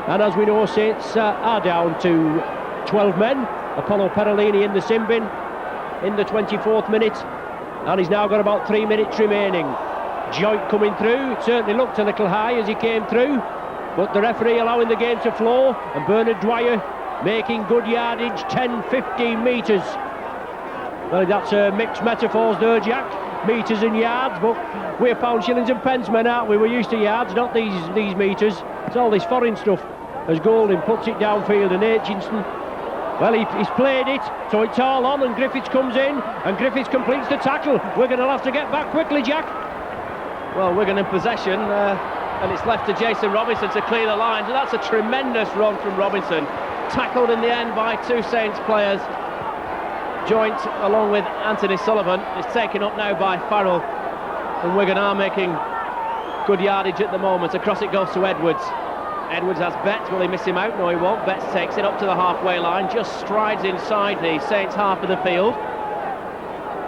And as we know, Saints are down to 12 men. Apollo Perolini in the sin bin in the 24th minute, and he's now got about 3 minutes remaining. Joint coming through. It certainly looked a little high as he came through, but the referee allowing the game to flow, and Bernard Dwyer making good yardage, 10-15 metres. Well, that's mixed metaphors there, Jack, metres and yards, but we're pound, shillings and pence men, aren't we? We're used to yards, not these metres. It's all this foreign stuff. As Golding puts it downfield, and Aitchinson, well, he's played it, so it's all on, and Griffiths comes in, and Griffiths completes the tackle. We're going to have to get back quickly, Jack. Well, Wigan in possession, and it's left to Jason Robinson to clear the lines, and that's a tremendous run from Robinson. Tackled in the end by 2 Saints players. Joint, along with Anthony Sullivan, is taken up now by Farrell, and Wigan are making good yardage at the moment. Across it goes to Edwards. Edwards has Betts. Will he miss him out? No, he won't. Betts takes it up to the halfway line, just strides inside the Saints half of the field.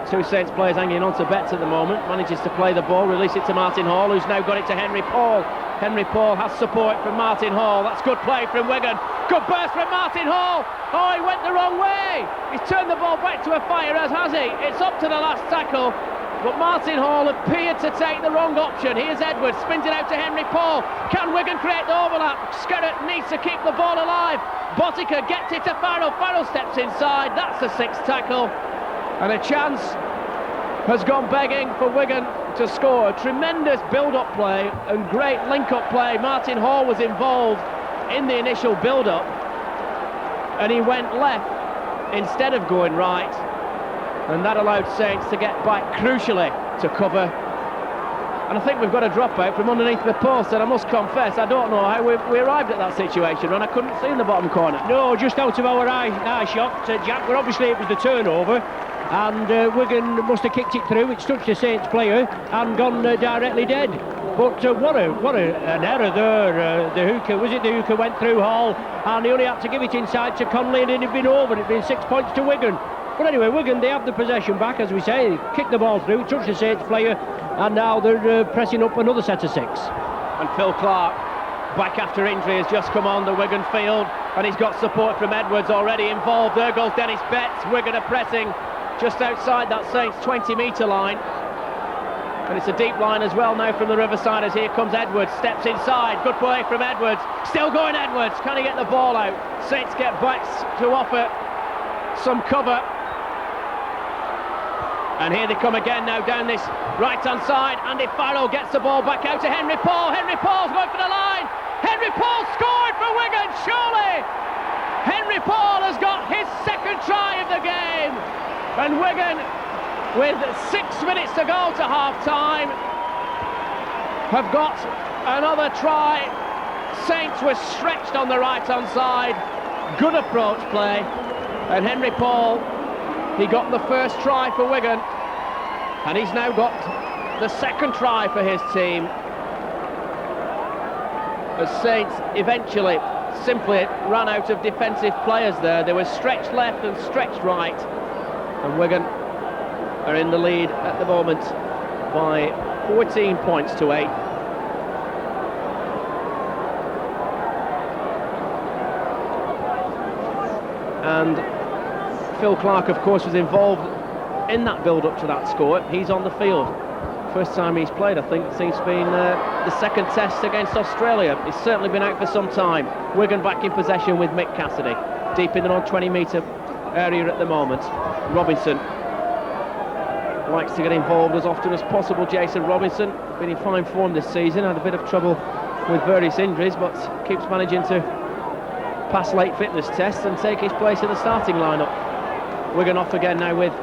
2 Saints players hanging on to Betts at the moment. Manages to play the ball, release it to Martin Hall, who's now got it to Henry Paul. Henry Paul has support from Martin Hall. That's good play from Wigan. Good burst from Martin Hall. Oh, he went the wrong way. He's turned the ball back to a fire, as has he. It's up to the last tackle, but Martin Hall appeared to take the wrong option. Here's Edwards, spins it out to Henry Paul. Can Wigan create the overlap? Skerrett needs to keep the ball alive. Botica gets it to Farrell. Farrell steps inside. That's the 6th tackle. And a chance has gone begging for Wigan to score. Tremendous build-up play and great link-up play. Martin Hall was involved in the initial build-up, and he went left instead of going right, and that allowed Saints to get back crucially to cover. And I think we've got a dropout from underneath the post, and I must confess, I don't know how we arrived at that situation, and I couldn't see in the bottom corner. No, just out of our eye shot, Jack, but obviously it was the turnover, and Wigan must have kicked it through. It's touched a Saints player and gone directly dead. But what an error there. The hooker went through Hall, and he only had to give it inside to Conley, and it had been over. It had been 6 points to Wigan. But anyway, Wigan, they have the possession back, as we say. They kicked the ball through, touched the Saints player, and now they're pressing up another set of 6. And Phil Clark, back after injury, has just come on the Wigan field, and he's got support from Edwards already involved. There goes Dennis Betts. Wigan are pressing just outside that Saints 20-metre line, and it's a deep line as well now from the Riverside, as here comes Edwards, steps inside. Good play from Edwards. Still going Edwards. Can he get the ball out? Saints get back to offer some cover. And here they come again now down this right-hand side. Andy Farrell gets the ball back out to Henry Paul. Henry Paul's going for the line. Henry Paul scored for Wigan, surely! Henry Paul has got his 2nd try of the game. And Wigan, with 6 minutes to go to half-time, have got another try. Saints were stretched on the right-hand side. Good approach play. And Henry Paul, he got the 1st try for Wigan, and he's now got the 2nd try for his team. As Saints eventually simply ran out of defensive players there. They were stretched left and stretched right, and Wigan are in the lead at the moment by 14 points to 8. And Phil Clark, of course, was involved in that build-up to that score. He's on the field. First time he's played, I think, since being the second test against Australia. He's certainly been out for some time. Wigan back in possession with Mick Cassidy, deep in the non-20-metre area at the moment. Robinson likes to get involved as often as possible. Jason Robinson, been in fine form this season, had a bit of trouble with various injuries, but keeps managing to pass late fitness tests and take his place in the starting lineup. Wigan off again now with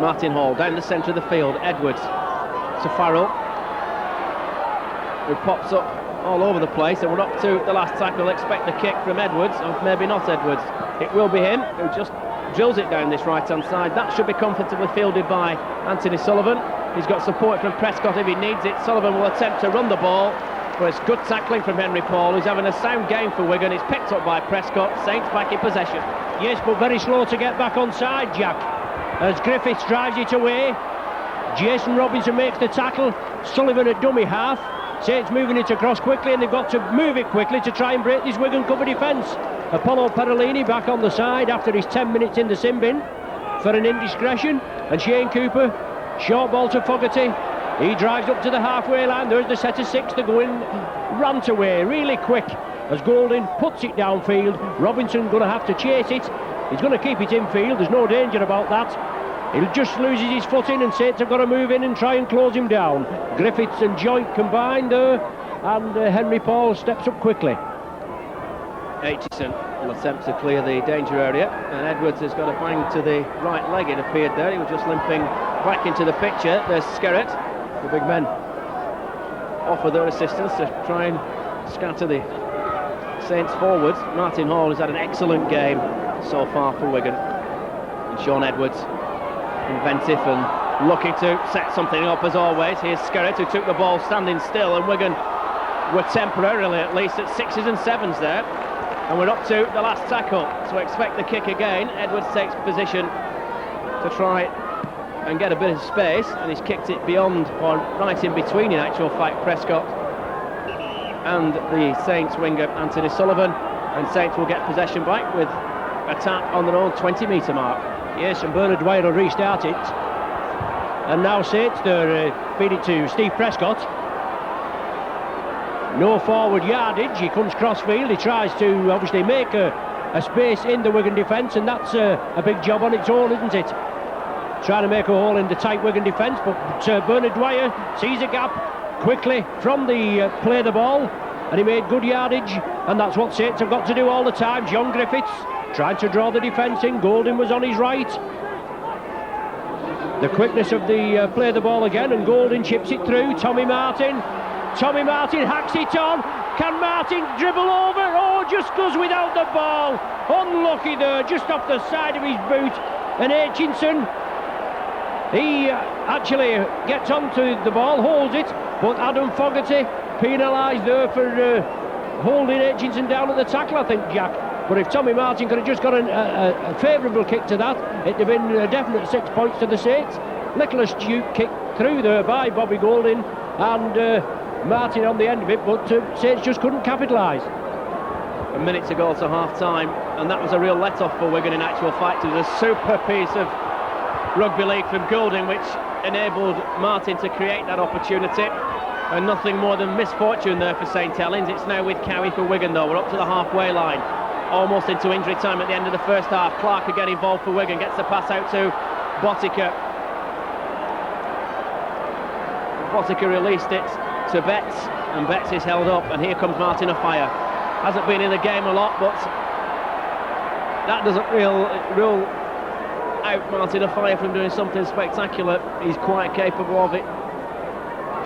Martin Hall down the centre of the field. Edwards to Farrell, who pops up all over the place, and we're up to the last tackle. Expect the kick from Edwards, or maybe not Edwards. It will be him who just drills it down this right-hand side. That should be comfortably fielded by Anthony Sullivan. He's got support from Prescott if he needs it. Sullivan will attempt to run the ball, but it's good tackling from Henry Paul, who's having a sound game for Wigan. It's picked up by Prescott. Saints back in possession. Yes, but very slow to get back on side, Jack, as Griffiths drives it away. Jason Robinson makes the tackle. Sullivan at dummy half. Saints moving it across quickly, and they've got to move it quickly to try and break this Wigan cover defence. Apollo Perolini back on the side after his 10 minutes in the sin bin for an indiscretion, and Shane Cooper, short ball to Fogarty. He drives up to the halfway line. There's the set of six to go in. Rant away really quick as Golding puts it downfield. Robinson going to have to chase it. He's going to keep it infield. There's no danger about that. He'll just loses his footing, and Saints have got to move in and try and close him down. Griffiths and Joint combined there, and Henry Paul steps up quickly. Aitchison will attempt to clear the danger area, and Edwards has got a bang to the right leg, it appeared there. He was just limping back into the picture. There's Skerritt. The big men offer their assistance to try and scatter the Saints forwards. Martin Hall has had an excellent game so far for Wigan. And Sean Edwards, inventive and looking to set something up as always. Here's Skerritt, who took the ball standing still, and Wigan were temporarily at least at sixes and sevens there. And we're up to the last tackle, so expect the kick again. Edwards takes position to try and get a bit of space, and he's kicked it beyond, or right in between in actual fact, Prescott and the Saints winger Anthony Sullivan, and Saints will get possession back with a tap on their own 20-metre mark. Yes, and Bernard Dwyer will restart it, and now Saints feed it to Steve Prescott. No forward yardage. He comes crossfield. He tries to obviously make a space in the Wigan defence, and that's a big job on its own, isn't it? Trying to make a hole in the tight Wigan defence, but Bernard Dwyer sees a gap quickly from the play the ball, and he made good yardage, and that's what Saints have got to do all the time. John Griffiths trying to draw the defence in. Golding was on his right. The quickness of the play the ball again, and Golding chips it through. Tommy Martin hacks it on. Can Martin dribble over? Oh, just goes without the ball. Unlucky there, just off the side of his boot. And Aitchison, he actually gets onto the ball, holds it, but Adam Fogarty penalised there for holding Aitchison down at the tackle, I think, Jack. But if Tommy Martin could have just got a favourable kick to that, it'd have been a definite 6 points to the Saints. Nicholas Duke kicked through there by Bobby Golding, and Martin on the end of it, but Saints just couldn't capitalise. A minute to go to half-time, and that was a real let-off for Wigan in actual fact. It was a super piece of rugby league from Golding which enabled Martin to create that opportunity, and nothing more than misfortune there for St Helens. It's now with Cowie for Wigan though. We're up to the halfway line, almost into injury time at the end of the first half. Clark again involved for Wigan, gets the pass out to Botica. Botica released it to Betts, and Betts is held up, and here comes Martin Offiah. Hasn't been in the game a lot, but that doesn't rule out Martin Offiah from doing something spectacular. He's quite capable of it.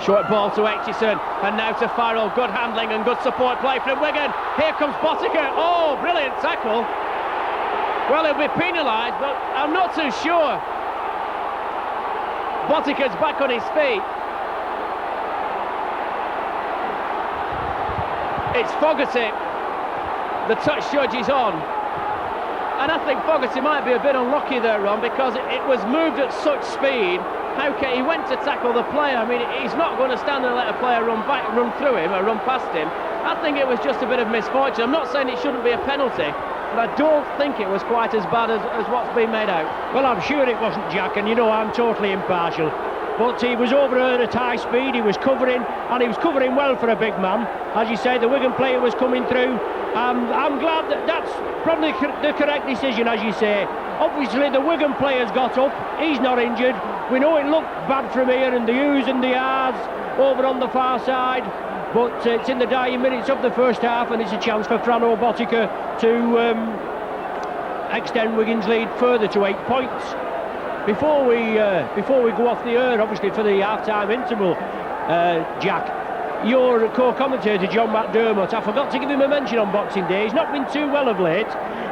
Short ball to Aitchison, and now to Farrell. Good handling and good support play from Wigan. Here comes Botica. Oh, brilliant tackle. Well, he'll be penalised, but I'm not too sure. Botica's back on his feet. It's Fogarty. The touch judge is on, and I think Fogarty might be a bit unlucky there, Ron, because it was moved at such speed. How can he went to tackle the player? I mean, he's not going to stand and let a player run through him or run past him. I think it was just a bit of misfortune. I'm not saying it shouldn't be a penalty, but I don't think it was quite as bad as what's been made out. Well, I'm sure it wasn't, Jack, and you know I'm totally impartial. But he was over at high speed, he was covering, and he was covering well for a big man. As you say, the Wigan player was coming through. I'm glad that's probably the correct decision, as you say. Obviously, the Wigan player's got up, he's not injured. We know it looked bad from here, and the U's and the R's over on the far side. But it's in the dying minutes of the first half, and it's a chance for Frano Botica to extend Wigan's lead further to 8 points. Before we go off the air, obviously for the half-time interval, Jack, your co-commentator John McDermott, I forgot to give him a mention on Boxing Day. He's not been too well of late.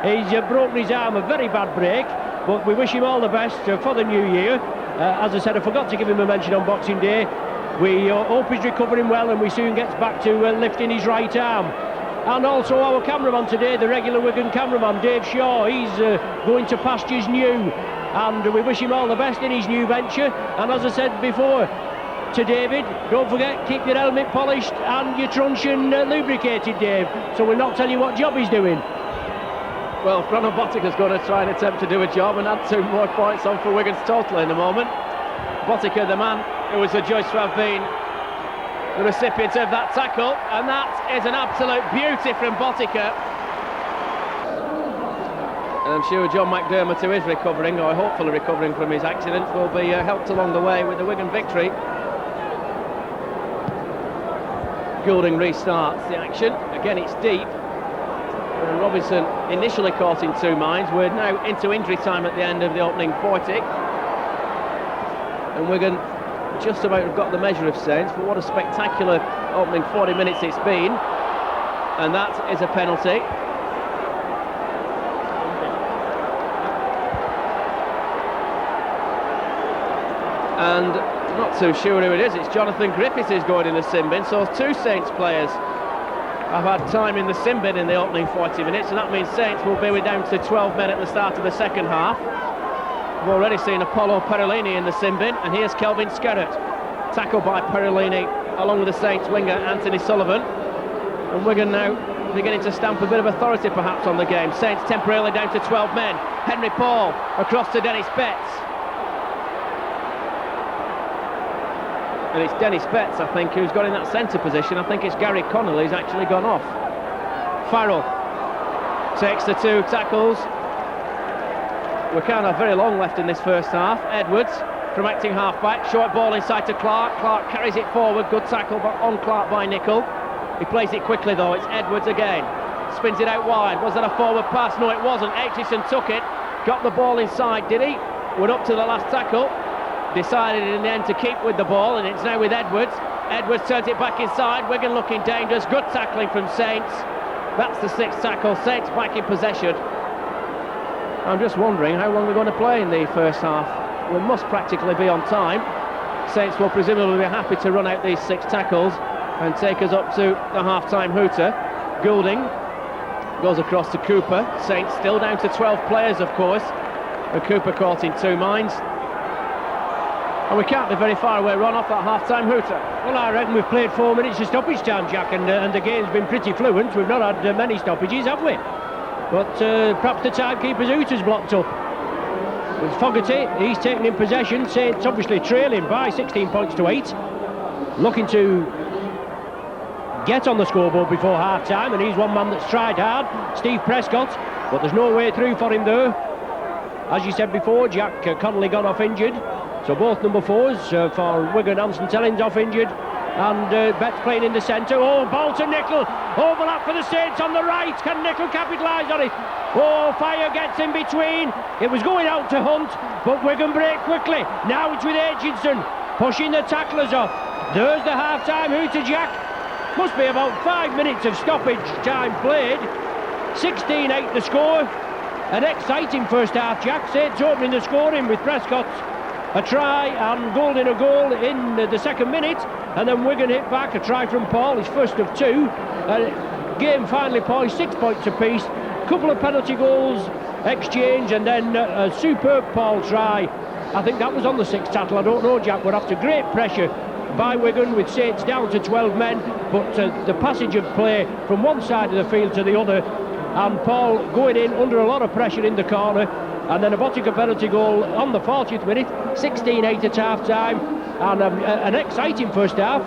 He's broken his arm, a very bad break, but we wish him all the best for the new year. As I said, I forgot to give him a mention on Boxing Day. We hope he's recovering well and we soon gets back to lifting his right arm. And also our cameraman today, the regular Wigan cameraman, Dave Shaw, he's going to pastures new. And we wish him all the best in his new venture. And as I said before to David, don't forget, keep your helmet polished and your truncheon lubricated, Dave, so we'll not tell you what job he's doing. Well, Frano Botica's going to try and attempt to do a job and add 2 more points on for Wigan's total in a moment. Botica, the man who was adjudged to have been the recipient of that tackle, and that is an absolute beauty from Botica. And I'm sure John McDermott, who is recovering, or hopefully recovering from his accident, will be helped along the way with the Wigan victory. Goulding restarts the action. Again, it's deep. And Robinson initially caught in 2 minds. We're now into injury time at the end of the opening 40. And Wigan just about have got the measure of Saints, but what a spectacular opening 40 minutes it's been. And that is a penalty. And I'm not too sure who it is. It's Jonathan Griffiths who's going in the sin bin. So 2 Saints players have had time in the sin bin in the opening 40 minutes, and that means Saints will be down to 12 men at the start of the second half. We've already seen Apollo Perolini in the sin bin, and here's Kelvin Skerrett, tackled by Perolini along with the Saints winger Anthony Sullivan. And Wigan now beginning to stamp a bit of authority perhaps on the game. Saints temporarily down to 12 men. Henry Paul across to Dennis Betts. And it's Dennis Betts, I think, who's got in that centre position. I think it's Gary Connolly who's actually gone off. Farrell takes the 2 tackles. We can't have very long left in this first half. Edwards from acting half-back, short ball inside to Clark. Clark carries it forward, good tackle on Clark by Nicol. He plays it quickly though, it's Edwards again. Spins it out wide. Was that a forward pass? No, it wasn't. Aitchison took it, got the ball inside, did he? Went up to the last tackle. Decided in the end to keep with the ball, and it's now with Edwards. Edwards turns it back inside. Wigan looking dangerous. Good tackling from Saints. That's the 6th tackle. Saints back in possession. I'm just wondering how long we're going to play in the first half. We must practically be on time. Saints will presumably be happy to run out these 6 tackles and take us up to the half-time hooter. Goulding goes across to Cooper. Saints still down to 12 players, of course. And Cooper caught in 2 minds. And we can't be very far away, Ron, off that half-time hooter. Well, I reckon we've played 4 minutes of stoppage time, Jack, and the game's been pretty fluent. We've not had many stoppages, have we? But perhaps the timekeeper's hooter's blocked up. With Fogarty, he's taken in possession. Saints obviously trailing by 16 points to 8. Looking to get on the scoreboard before half-time, and he's one man that's tried hard, Steve Prescott, but there's no way through for him there. As you said before, Jack Connolly gone off injured. So both number 4s for Wigan. Anson Tellins off injured, and Betts playing in the centre. Oh, ball to Nicol, overlap for the Saints on the right. Can Nicol capitalise on it? Oh, fire gets in between. It was going out to Hunt, but Wigan break quickly. Now it's with Aitchison pushing the tacklers off. There's the half-time hooter, Jack. Must be about 5 minutes of stoppage time played. 16-8 the score. An exciting first half, Jack. Saints opening the scoring with Prescott's a try and Goulding a goal in the 2nd minute, and then Wigan hit back, a try from Paul, his first of 2. Game finally poised, 6 points apiece. Couple of penalty goals exchange, and then a superb Paul try. I think that was on the 6th tackle, I don't know, Jack. We're after great pressure by Wigan with Saints down to 12 men, but the passage of play from one side of the field to the other and Paul going in under a lot of pressure in the corner, and then a Botica penalty goal on the 40th minute, 16-8 at half time, and an exciting first half,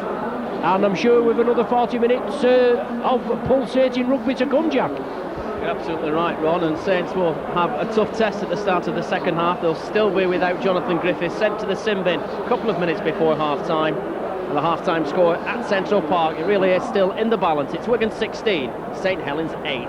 and I'm sure with another 40 minutes of pulsating rugby to come, Jack. You're absolutely right, Ron, and Saints will have a tough test at the start of the second half. They'll still be without Jonathan Griffiths, sent to the sin bin a couple of minutes before half-time. And the half-time score at Central Park, it really is still in the balance. It's Wigan 16, St Helens 8.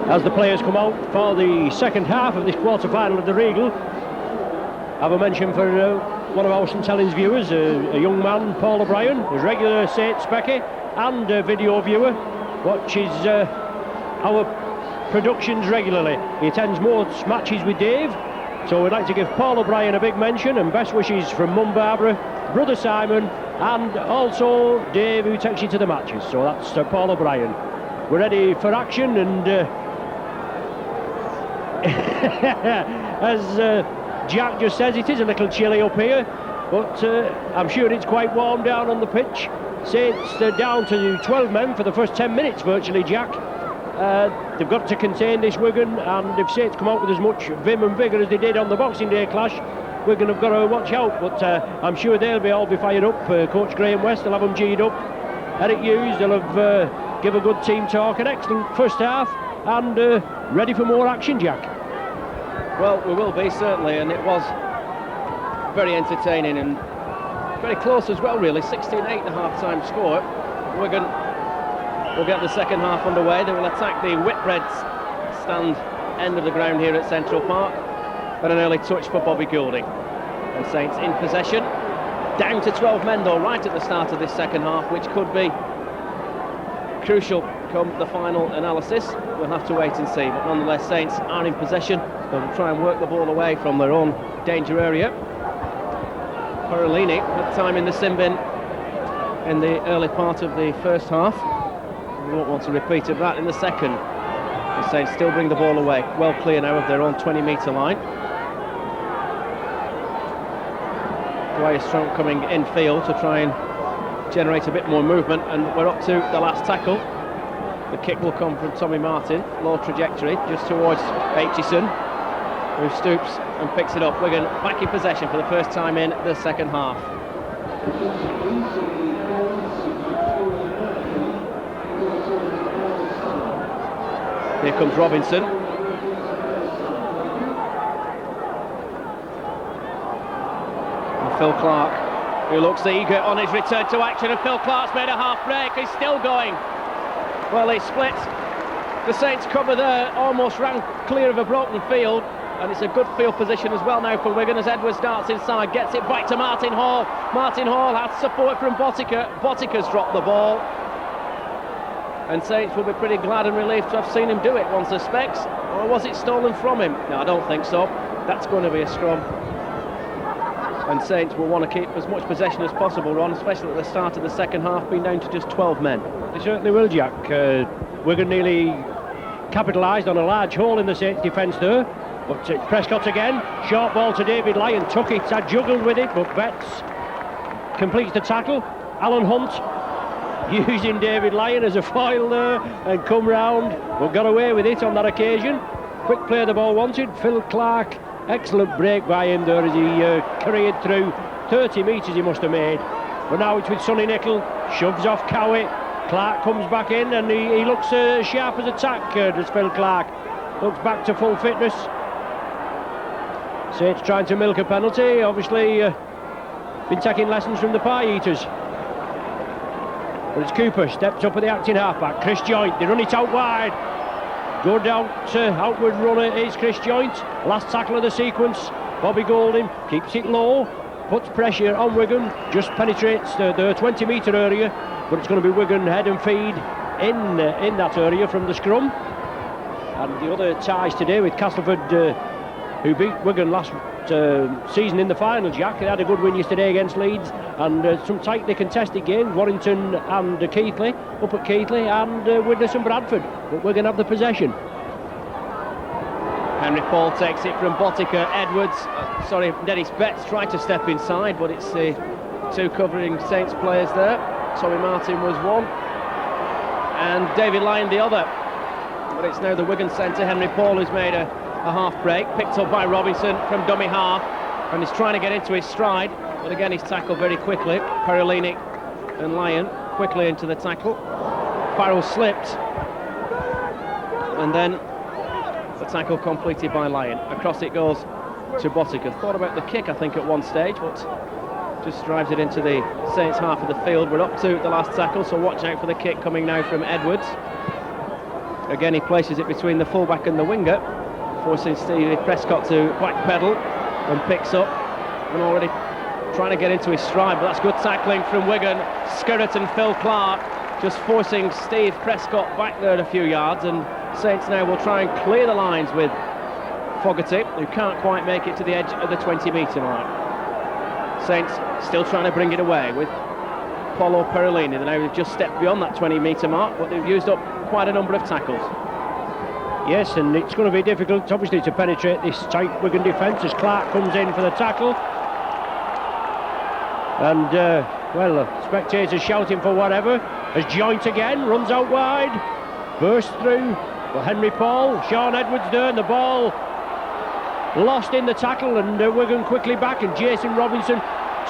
As the players come out for the second half of this quarter-final of the Regal, I have a mention for one of our St Helens viewers, a young man, Paul O'Brien, a regular Saints specky and a video viewer, watches our productions regularly. He attends most matches with Dave, so we'd like to give Paul O'Brien a big mention and best wishes from Mum Barbara, brother Simon, and also Dave, who takes you to the matches. So that's Paul O'Brien. We're ready for action, and as Jack just says, it is a little chilly up here, but I'm sure it's quite warm down on the pitch. Saints down to 12 men for the first 10 minutes virtually, Jack. They've got to contain this Wigan, and if Saints come out with as much vim and vigour as they did on the Boxing Day clash, Wigan have got to watch out, but I'm sure they'll all be fired up. Coach Graham West will have them G'd up. Eric Hughes, they'll have give a good team talk, an excellent first half, and ready for more action, Jack. Well, we will be, certainly, and it was very entertaining and very close as well, really. 16-8 the half-time score. Wigan will get the second half underway. They will attack the Whitbread stand end of the ground here at Central Park, but an early touch for Bobby Goulding. And Saints in possession. Down to 12 men, though, right at the start of this second half, which could be crucial come the final analysis. We'll have to wait and see, but nonetheless Saints are in possession. They'll try and work the ball away from their own danger area. Perolini had time in the sin bin in the early part of the first half. We won't want a repeat of that in the second. The Saints still bring the ball away, well clear now of their own 20-metre line. Dwyer Strong coming in field to try and generate a bit more movement, and we're up to the last tackle. The kick will come from Tommy Martin, low trajectory, just towards Aitchison, who stoops and picks it up. Wigan back in possession for the first time in the second half. Here comes Robinson. And Phil Clark, who looks eager on his return to action, and Phil Clark's made a half break. He's still going. Well, he split. The Saints cover there, almost ran clear of a broken field, and it's a good field position as well now for Wigan as Edwards darts inside, gets it back to Martin Hall. Martin Hall has support from Botica. Botica's dropped the ball, and Saints will be pretty glad and relieved to have seen him do it, one suspects. Or was it stolen from him? No, I don't think so. That's going to be a scrum, and Saints will want to keep as much possession as possible, Ron, especially at the start of the second half, being down to just 12 men. They certainly will, Jack. Wigan nearly capitalised on a large hole in the Saints defence there, but Prescott again, short ball to David Lyon, took it, had juggled with it, but Betts completes the tackle. Alan Hunt using David Lyon as a foil there and come round, but got away with it on that occasion. Quick play the ball wanted. Phil Clark, excellent break by him there as he careered through 30 metres he must have made. But now it's with Sonny Nicol, shoves off Cowie. Clark comes back in, and he looks sharp as a tack, does Phil Clark. Looks back to full fitness. Saints trying to milk a penalty, obviously been taking lessons from the pie eaters. But it's Cooper, steps up at the acting halfback. Chris Joint, they run it out wide. Go down to outward runner is Chris Joint. Last tackle of the sequence. Bobby Goulding keeps it low, puts pressure on Wigan, just penetrates the 20-metre area, but it's going to be Wigan head and feed in that area from the scrum. And the other ties today with Castleford, who beat Wigan last season in the final, Jack. They had a good win yesterday against Leeds, and some tightly contested games, Warrington and Keighley, up at Keighley, and Widnes and Bradford, but Wigan have the possession. Henry Paul takes it from Botica. Edwards, Dennis Betts tried to step inside, but it's the two covering Saints players there. Tommy Martin was one, and David Lyon the other. But it's now the Wigan centre, Henry Paul, who's made a half break, picked up by Robinson from dummy half, and he's trying to get into his stride, but again he's tackled very quickly. Perolini and Lyon quickly into the tackle. Farrell slipped, and then the tackle completed by Lyon. Across it goes to Botica. Thought about the kick, I think, at one stage, but just drives it into the Saints half of the field. We're up to the last tackle, so watch out for the kick coming now from Edwards. Again, he places it between the fullback and the winger, forcing Stevie Prescott to backpedal, and picks up, and already trying to get into his stride, but that's good tackling from Wigan. Skerritt and Phil Clark just forcing Steve Prescott back there a few yards, and Saints now will try and clear the lines with Fogarty, who can't quite make it to the edge of the 20-metre mark. Saints still trying to bring it away with Paulo Perolini. They now have just stepped beyond that 20-metre mark, but they've used up quite a number of tackles. Yes, and it's going to be difficult, obviously, to penetrate this tight Wigan defence as Clark comes in for the tackle. And, well, the spectators shouting for whatever, as Joint again runs out wide, bursts through. Well, Henry Paul, Sean Edwards there, and the ball lost in the tackle, and Wigan quickly back, and Jason Robinson,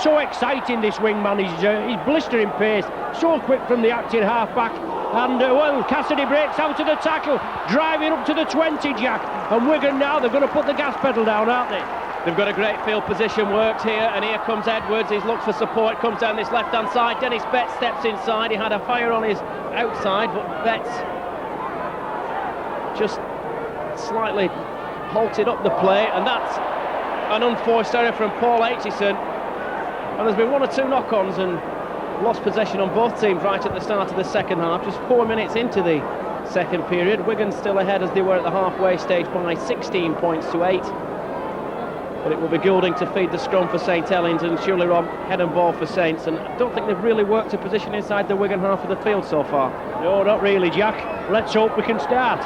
so exciting, this wingman. He's blistering pace, so quick from the acting half-back, and well, Cassidy breaks out of the tackle, driving up to the 20, Jack, and Wigan now, they're going to put the gas pedal down, aren't they? They've got a great field position worked here, and here comes Edwards. He's looked for support, comes down this left-hand side. Dennis Betts steps inside. He had a fire on his outside, but Betts just slightly halted up the play, and that's an unforced error from Paul Aitchison. And there's been one or two knock-ons and lost possession on both teams right at the start of the second half, just 4 minutes into the second period. Wigan still ahead as they were at the halfway stage by 16 points to 8. But it will be Goulding to feed the scrum for St Helens, and surely Rob head and ball for Saints. And I don't think they've really worked a position inside the Wigan half of the field so far. No, not really, Jack. Let's hope we can start.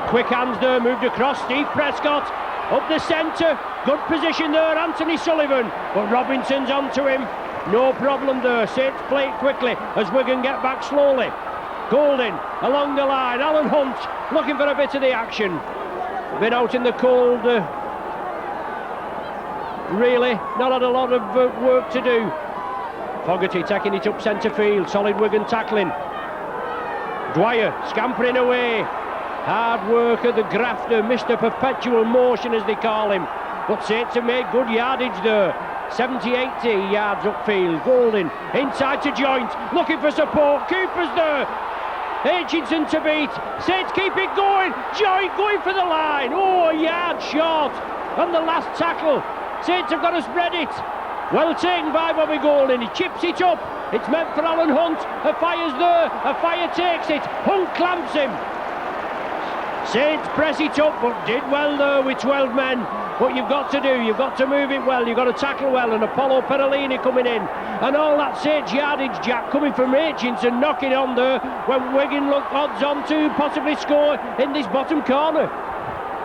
Quick hands there, moved across. Steve Prescott up the centre. Good position there, Anthony Sullivan. But Robinson's onto him. No problem there. Saints play it quickly as Wigan get back slowly. Goulding along the line. Alan Hunt looking for a bit of the action. Been out in the cold. Really, not had a lot of work to do. Fogarty taking it up centre field. Solid Wigan tackling. Dwyer scampering away. Hard worker, the grafter, Mr. Perpetual Motion as they call him. But Saints have made good yardage there. 70-80 yards upfield. Goulding inside to Joint, looking for support. Cooper's there. Aitchison to beat. Saints keep it going. Joint going for the line. Oh, a yard short on the last tackle. Saints have got to spread it. Well taken by Bobby Goulding. He chips it up. It's meant for Alan Hunt. A fire's there. A fire takes it. Hunt clamps him. Saints press it up, but did well there with 12 men. What you've got to do, you've got to move it well, you've got to tackle well, and Apollo Perolini coming in. And all that Saints yardage, Jack, coming from Aitchison, knocking on there when Wigan look odds on to possibly score in this bottom corner.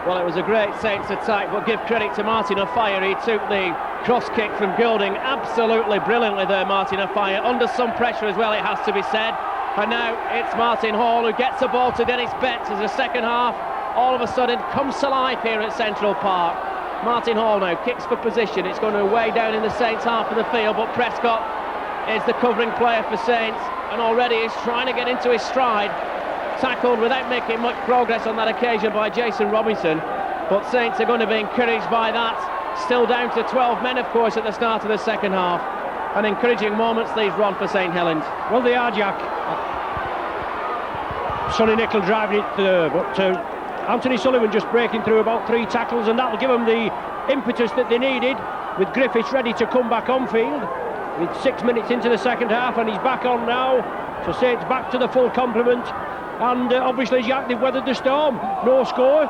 Well, it was a great Saints attack, but give credit to Martin Offiah. He took the cross kick from Goulding absolutely brilliantly there, Martin Offiah, under some pressure as well, it has to be said. And now it's Martin Hall who gets the ball to Dennis Betts as the second half all of a sudden comes to life here at Central Park. Martin Hall now kicks for position. It's going to way down in the Saints half of the field, but Prescott is the covering player for Saints, and already is trying to get into his stride. Tackled without making much progress on that occasion by Jason Robinson, but Saints are going to be encouraged by that. Still down to 12 men, of course, at the start of the second half. And encouraging moments these, Ron, for St Helens. Well, they are, Jack. Sonny Nicol driving it there, but Anthony Sullivan just breaking through about 3 tackles, and that'll give them the impetus that they needed, with Griffiths ready to come back on field. With 6 minutes into the second half, and he's back on now. So Saints back to the full complement. And obviously, Jack, they've weathered the storm. No score.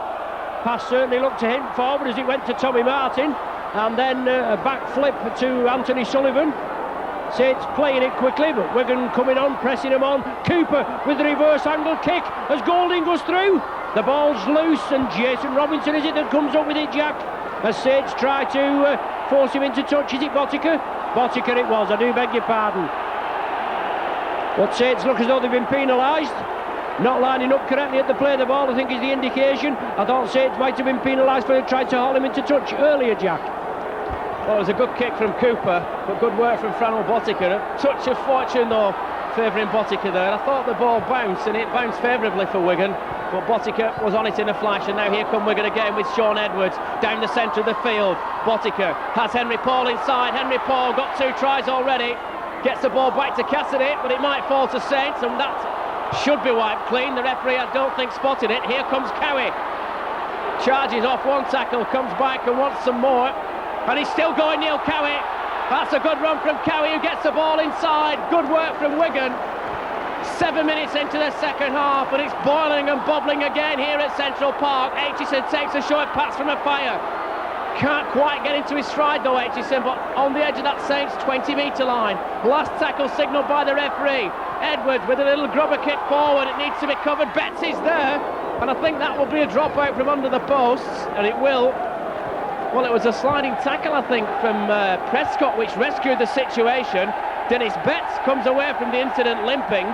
Pass certainly looked to him forward as it went to Tommy Martin. And then a back flip to Anthony Sullivan. Saints playing it quickly, but Wigan coming on, pressing him on. Cooper with the reverse angle kick as Goulding goes through. The ball's loose, and Jason Robinson is it that comes up with it, Jack? As Saints try to force him into touch. Is it Botica? Botica it was, I do beg your pardon. But Saints look as though they've been penalised. Not lining up correctly at the play of the ball, I think, is the indication. I thought Saints might have been penalised for trying to haul him into touch earlier, Jack. Well, it was a good kick from Cooper, but good work from Franel Botica. A touch of fortune, though, favouring Botica there. I thought the ball bounced, and it bounced favourably for Wigan, but Botica was on it in a flash, and now here come Wigan again with Sean Edwards down the centre of the field. Botica has Henry Paul inside. Henry Paul got 2 tries already. Gets the ball back to Cassidy, but it might fall to Saints, and that should be wiped clean. The referee, I don't think, spotted it. Here comes Cowie. Charges off one tackle, comes back and wants some more. And he's still going, Neil Cowie. That's a good run from Cowie, who gets the ball inside. Good work from Wigan. 7 minutes into the second half, and it's boiling and bubbling again here at Central Park. Aitchison takes a short pass from a fire. Can't quite get into his stride though, Aitchison, but on the edge of that Saints 20-metre line. Last tackle signalled by the referee. Edwards with a little grubber kick forward. It needs to be covered. Betts is there, and I think that will be a dropout from under the posts, and it will. Well, it was a sliding tackle, I think, from Prescott, which rescued the situation. Dennis Betts comes away from the incident limping.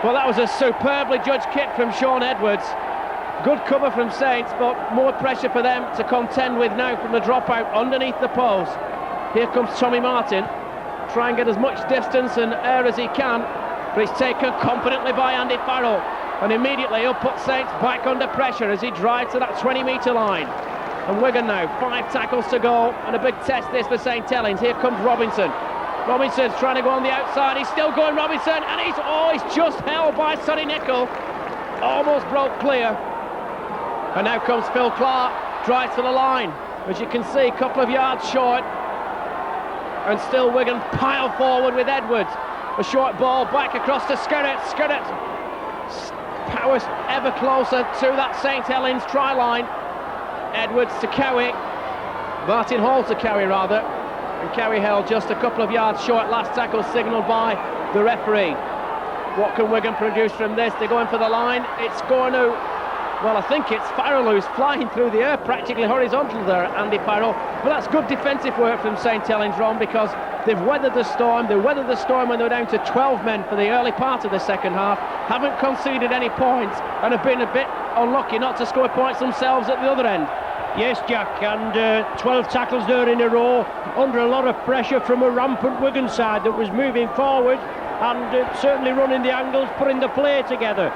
Well, that was a superbly judged kick from Sean Edwards. Good cover from Saints, but more pressure for them to contend with now from the dropout underneath the post. Here comes Tommy Martin. Try and get as much distance and air as he can, but he's taken confidently by Andy Farrell, and immediately he'll put Saints back under pressure as he drives to that 20-metre line. And Wigan now, 5 tackles to go, and a big test this for St Helens. Here comes Robinson. Robinson's trying to go on the outside. He's still going, Robinson, and he's just held by Sonny Nicol. Almost broke clear. And now comes Phil Clark, drives to the line. As you can see, a couple of yards short. And still Wigan pile forward with Edwards. A short ball back across to Skerrett. Skerrett powers ever closer to that St Helens try line. Edwards to Cowie. Martin Hall to Cowie, rather. And Cowie held just a couple of yards short. Last tackle signalled by the referee. What can Wigan produce from this? They're going for the line. It's going to... Well, I think it's Farrell who's flying through the air, practically horizontal there, Andy Farrell. But that's good defensive work from St Helens, Ron, because they've weathered the storm. They weathered the storm when they were down to 12 men for the early part of the second half, haven't conceded any points, and have been a bit unlucky not to score points themselves at the other end. Yes, Jack, and 12 tackles there in a row, under a lot of pressure from a rampant Wigan side that was moving forward and certainly running the angles, putting the play together.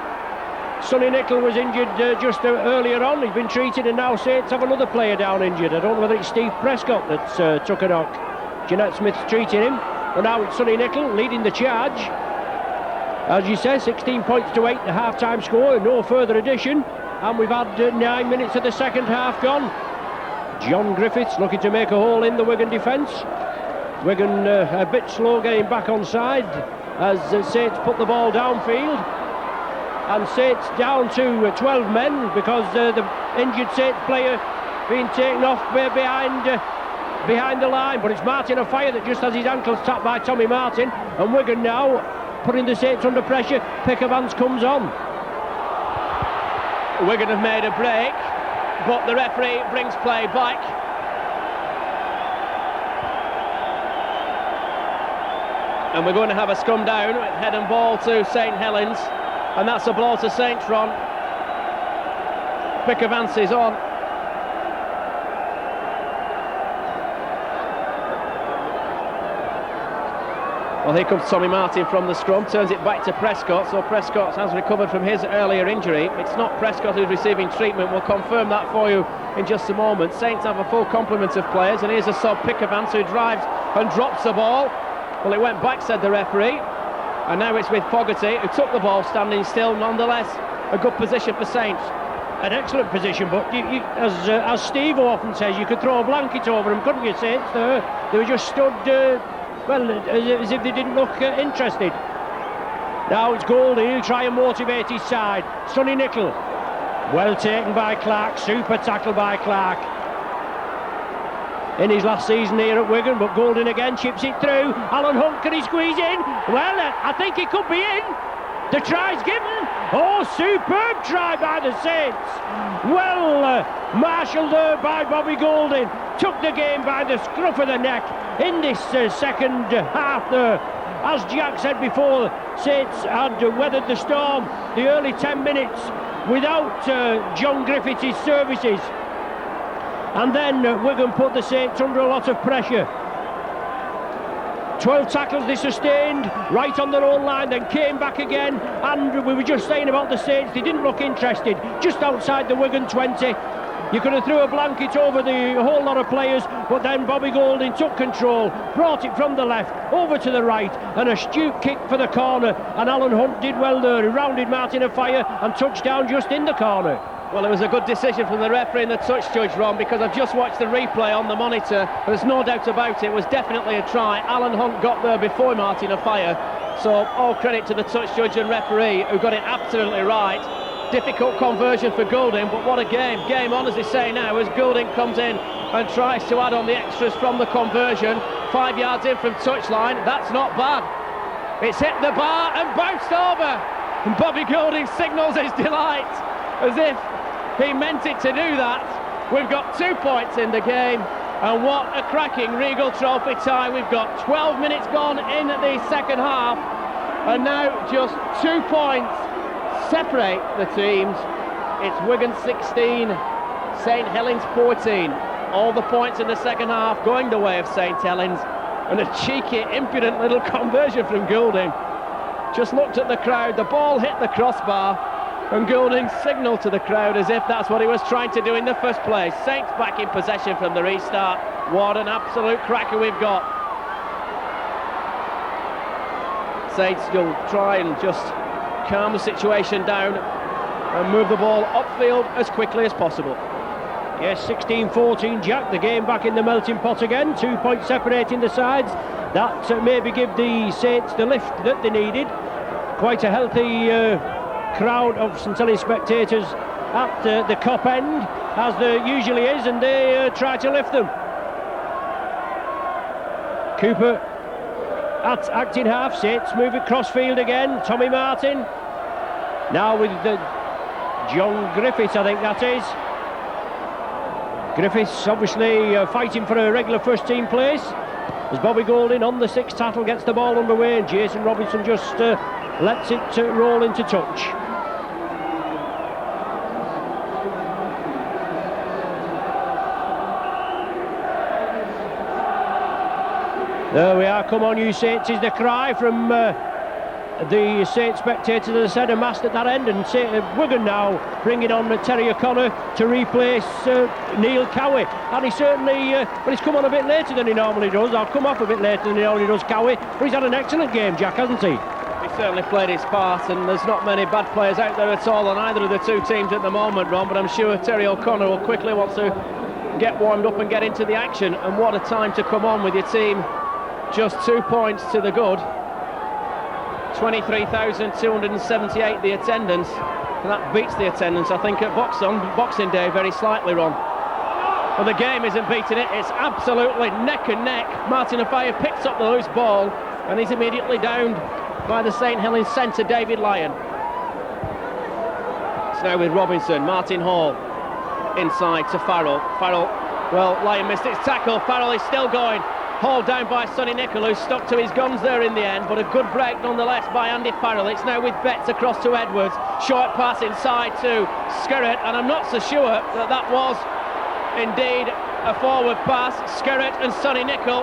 Sonny Nicol was injured just earlier on. He's been treated, and now Saints have another player down injured. I don't know whether it's Steve Prescott that's took a knock. Jeanette Smith's treating him, and now it's Sonny Nicol leading the charge. As you say, 16 points to 8, the half-time score, no further addition, and we've had 9 minutes of the second half gone. John Griffiths looking to make a hole in the Wigan defence. Wigan a bit slow getting back on side as Saints put the ball downfield. And Saints down to 12 men because the injured Saints player being taken off behind the line. But it's Martin on fire that just has his ankles tapped by Tommy Martin. And Wigan now putting the Saints under pressure. Pickavance comes on. Wigan have made a break, but the referee brings play back. And we're going to have a scrum down with head and ball to St Helens. And that's a blow to Saints, Ron. Pickavance is on. Well, here comes Tommy Martin from the scrum, turns it back to Prescott, so Prescott has recovered from his earlier injury. It's not Prescott who's receiving treatment, we'll confirm that for you in just a moment. Saints have a full complement of players, and here's a sub Pickavance who drives and drops the ball. Well, it went back, said the referee. And now it's with Fogarty, who took the ball standing still. Nonetheless, a good position for Saints. An excellent position, but as Steve often says, you could throw a blanket over them, couldn't you, Saints? They were just stood, as if they didn't look interested. Now it's Goldie, he'll try and motivate his side. Sonny Nicol, well taken by Clark, super tackle by Clark. In his last season here at Wigan, but Golden again chips it through. Alan Hunt, can he squeeze in? Well, I think he could be in. The try's given, Oh, superb try by the Saints. Well marshalled there by Bobby Golding. Took the game by the scruff of the neck in this second half there. As Jack said before, Saints had weathered the storm the early 10 minutes without John Griffiths' services. And then Wigan put the Saints under a lot of pressure. 12 tackles they sustained right on their own line, then came back again, and we were just saying about the Saints, they didn't look interested. Just outside the Wigan 20, you could have threw a blanket over the whole lot of players, but then Bobby Golding took control, brought it from the left over to the right, and a astute kick for the corner, and Alan Hunt did well there. He rounded Martin Afire and touched down just in the corner. Well, it was a good decision from the referee and the touch judge, Ron, because I've just watched the replay on the monitor. There's no doubt about it. It was definitely a try. Alan Hunt got there before Martin Afire. So all credit to the touch judge and referee who got it absolutely right. Difficult conversion for Goulding, but what a game. Game on, as they say now, as Goulding comes in and tries to add on the extras from the conversion. 5 yards in from touchline. That's not bad. It's hit the bar and bounced over. And Bobby Goulding signals his delight as if he meant it to do that. We've got 2 points in the game, and what a cracking Regal Trophy tie. We've got 12 minutes gone in the second half, and now just 2 points separate the teams. It's Wigan 16, St Helens 14. All the points in the second half going the way of St Helens, and a cheeky, impudent little conversion from Goulding. Just looked at the crowd, the ball hit the crossbar, and Goulding signalled to the crowd as if that's what he was trying to do in the first place. Saints back in possession from the restart. What an absolute cracker we've got. Saints will try and just calm the situation down and move the ball upfield as quickly as possible. Yes, 16-14, Jack, the game back in the melting pot again. 2 points separating the sides. That maybe give the Saints the lift that they needed. Quite a healthy crowd of St Helens spectators at the Cop end, as there usually is, and they try to lift them. Cooper at acting half, Saints move it crossfield again. Tommy Martin now with John Griffiths, I think that is. Griffiths obviously fighting for a regular first team place, as Bobby Golding on the 6th tackle gets the ball underway, and Jason Robinson just lets it roll into touch. There we are, come on you Saints, is the cry from the Saints spectators, as I said, amassed at that end, and Wigan now bringing on Terry O'Connor to replace Neil Cowie, and he certainly, but he's come on a bit later than he normally does. I'll come off a bit later than he normally does, Cowie, but he's had an excellent game, Jack, hasn't he? He certainly played his part, and there's not many bad players out there at all on either of the two teams at the moment, Ron, but I'm sure Terry O'Connor will quickly want to get warmed up and get into the action. And what a time to come on with your team just 2 points to the good. 23,278 the attendance, and that beats the attendance I think at Boxing Day very slightly, Ron. Well, the game isn't beating it, it's absolutely neck and neck. Martin Afire picks up the loose ball and he's immediately downed by the St Helens centre, David Lyon. It's now with Robinson. Martin Hall inside to Farrell. Well, Lyon missed his tackle. Farrell is still going. Hall down by Sonny Nicol, who stuck to his guns there in the end, but a good break nonetheless by Andy Farrell. It's now with Betts across to Edwards. Short pass inside to Skerrett, and I'm not so sure that was indeed a forward pass. Skerrett and Sonny Nicol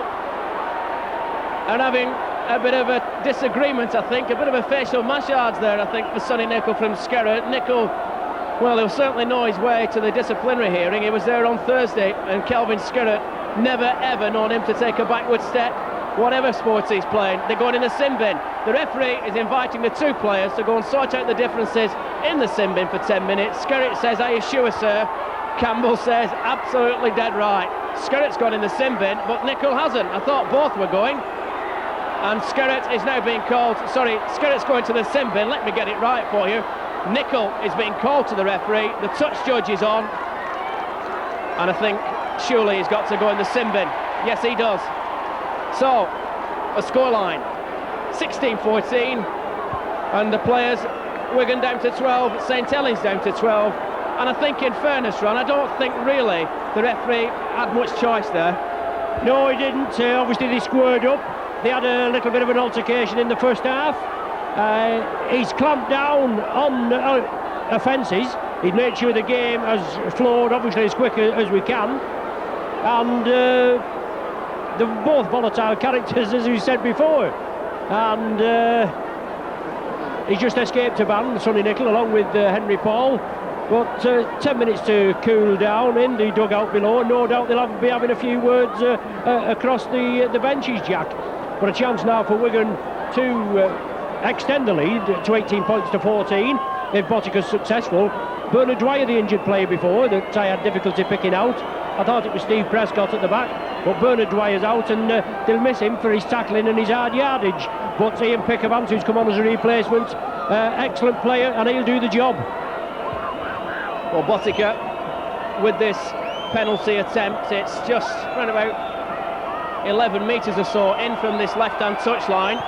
and having a bit of a disagreement, I think, a bit of a facial massage there, I think, for Sonny Nicol from Skerrett. Nicol, well, he'll certainly know his way to the disciplinary hearing. He was there on Thursday, and Kelvin Skerrett, never ever known him to take a backward step, whatever sports he's playing. They're going in the sin bin. The referee is inviting the two players to go and sort out the differences in the sin bin for 10 minutes. Skerrett says, "Are you sure, sir?" Campbell says, "Absolutely dead right." Skerrett's gone in the sin bin, but Nicol hasn't. I thought both were going. And Skerrett is now being called, Skerrett's going to the sin bin. Let me get it right for you. Nicol is being called to the referee. The touch judge is on. And I think surely he's got to go in the sin bin. Yes, he does. So, a scoreline 16-14, and the players Wigan down to 12, St Helens down to 12. And I think, in fairness, Ron, I don't think really the referee had much choice there. No, he didn't. Obviously, they squared up. They had a little bit of an altercation in the first half. He's clamped down on offences. He's made sure the game has flowed, obviously, as quick as we can. And they're both volatile characters, as we said before. And he's just escaped a ban, Sonny Nicol, along with Henry Paul. But 10 minutes to cool down in the dugout below. No doubt they'll be having a few words across the benches, Jack. But a chance now for Wigan to extend the lead to 18 points to 14 if Botica's successful. Bernard Dwyer, the injured player before, that I had difficulty picking out. I thought it was Steve Prescott at the back, but Bernard Dwyer's out, and they'll miss him for his tackling and his hard yardage. But Ian Pickavant, who's come on as a replacement, excellent player, and he'll do the job. Well, Botica, with this penalty attempt, it's just around about 11 metres or so in from this left-hand touchline,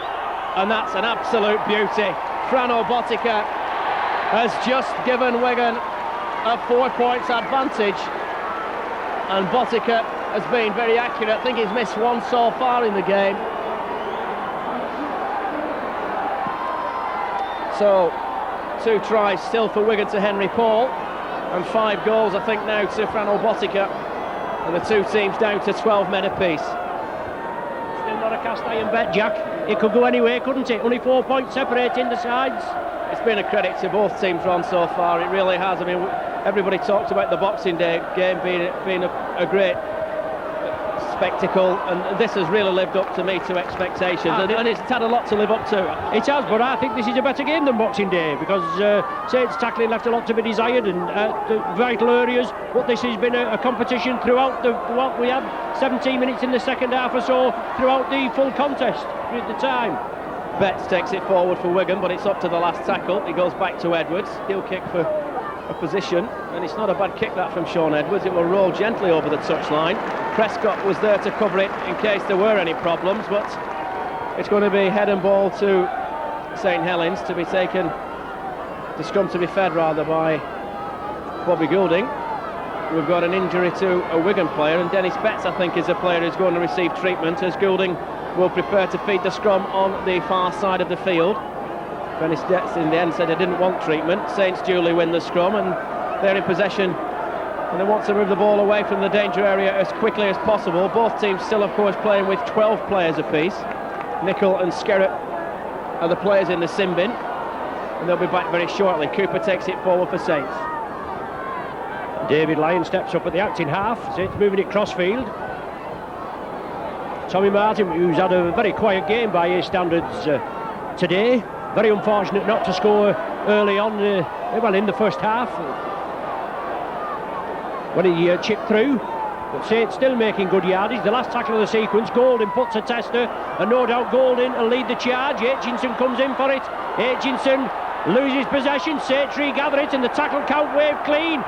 and that's an absolute beauty. Frano Botica has just given Wigan a 4 points advantage, and Botica has been very accurate. I think he's missed one so far in the game. So 2 tries still for Wigan to Henry Paul, and 5 goals I think now to Frano Botica, and the 2 teams down to 12 men apiece. Still not a cast iron bet, Jack. It could go anyway, couldn't it? Only 4 points separating the sides. It's been a credit to both teams, Ron, so far. It really has. I mean, everybody talked about the Boxing Day game being a great spectacle, and this has really lived up to me to expectations, and it's had a lot to live up to. It has, but I think this is a better game than Boxing Day, because Saints tackling left a lot to be desired, and the vital areas. But this has been a competition throughout what we had 17 minutes in the second half or so throughout the full contest at the time. Betts takes it forward for Wigan, but it's up to the last tackle. He goes back to Edwards. Heel kick for a position, and it's not a bad kick that from Sean Edwards. It will roll gently over the touchline. Prescott was there to cover it in case there were any problems, but it's going to be head and ball to St Helens to be taken, the scrum to be fed rather, by Bobby Goulding. We've got an injury to a Wigan player, and Dennis Betts, I think, is a player who's going to receive treatment, as Goulding will prepare to feed the scrum on the far side of the field. Dennis Betts in the end said he didn't want treatment. Saints duly win the scrum, and they're in possession, and they want to move the ball away from the danger area as quickly as possible. Both teams still, of course, playing with 12 players apiece. Nicol and Skerrett are the players in the sin bin, and they'll be back very shortly. Cooper takes it forward for Saints. David Lyon steps up at the acting half. Saints moving it crossfield. Tommy Martin, who's had a very quiet game by his standards today. Very unfortunate not to score early on, in the first half, when he chipped through. But Saints still making good yardage. The last tackle of the sequence, Goulding puts a tester, and no doubt Goulding will lead the charge. Aitchinson comes in for it. Aitchinson loses possession. Saints regather it, and the tackle count waved clean.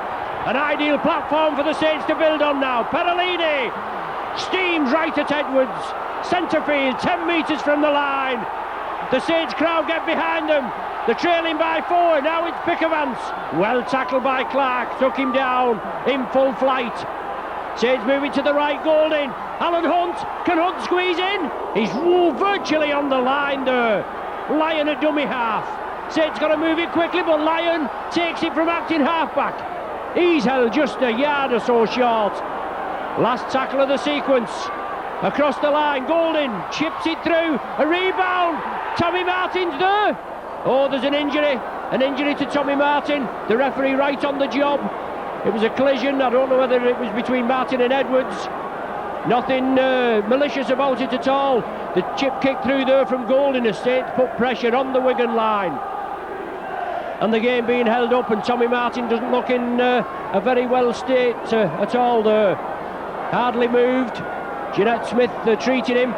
An ideal platform for the Saints to build on now. Perolini steams right at Edwards. Centre field, 10 metres from the line. The Saints crowd get behind them. They're trailing by 4. Now it's Pickavant. Well tackled by Clark. Took him down in full flight. Saints moving to the right. Goulding. Alan Hunt. Can Hunt squeeze in? He's virtually on the line there. Lyon at dummy half. Saints got to move it quickly, but Lyon takes it from acting halfback. He's held just a yard or so short. Last tackle of the sequence. Across the line, Goulding chips it through. A rebound. Tommy Martin's there. Oh, there's an injury to Tommy Martin. The referee right on the job. It was a collision. I don't know whether it was between Martin and Edwards. Nothing malicious about it at all. The chip kick through there from Goulding. Saints put pressure on the Wigan line, and the game being held up, and Tommy Martin doesn't look in a very well state at all there. Hardly moved. Jeanette Smith treating him,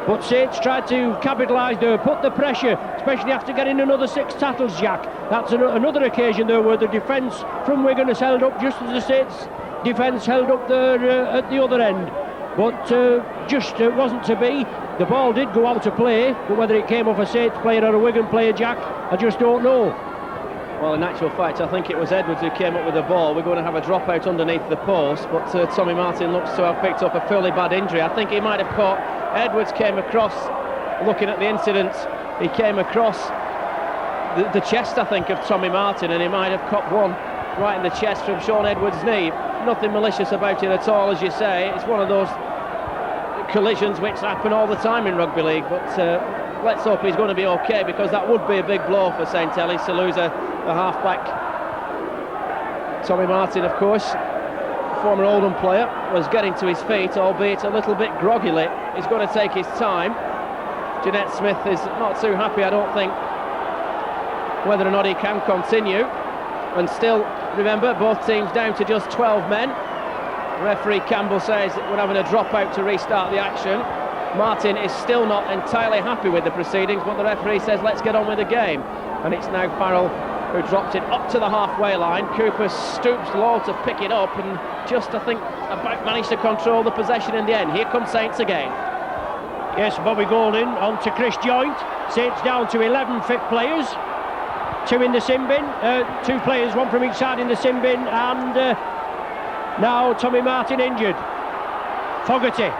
but Saints tried to capitalise there, put the pressure, especially after getting another 6 tackles, Jack. That's another occasion there where the defence from Wigan has held up just as the Saints defence held up there at the other end. But just wasn't to be. The ball did go out of play, but whether it came off a Saints player or a Wigan player, Jack, I just don't know. Well, in actual fact, I think it was Edwards who came up with the ball. We're going to have a dropout underneath the post, but Tommy Martin looks to have picked up a fairly bad injury. I think he might have caught... Edwards came across, looking at the incident, he came across the chest, I think, of Tommy Martin, and he might have caught one right in the chest from Shaun Edwards' knee. Nothing malicious about it at all, as you say. It's one of those collisions which happen all the time in rugby league, but let's hope he's going to be okay, because that would be a big blow for St Helens to lose a half-back. Tommy Martin, of course, former Oldham player, was getting to his feet, albeit a little bit groggily. He's got to take his time. Jeanette Smith is not too happy, I don't think, whether or not he can continue. And still, remember, both teams down to just 12 men. Referee Campbell says we're having a dropout to restart the action. Martin is still not entirely happy with the proceedings, but the referee says let's get on with the game. And it's now Farrell who dropped it up to the halfway line. Cooper stoops low to pick it up and just, I think, about managed to control the possession in the end. Here comes Saints again. Yes, Bobby Golding on to Chris Joint. Saints down to 11 fit players. 2 in the sin bin, 2 players, 1 from each side in the sin bin, and now Tommy Martin injured. Fogarty,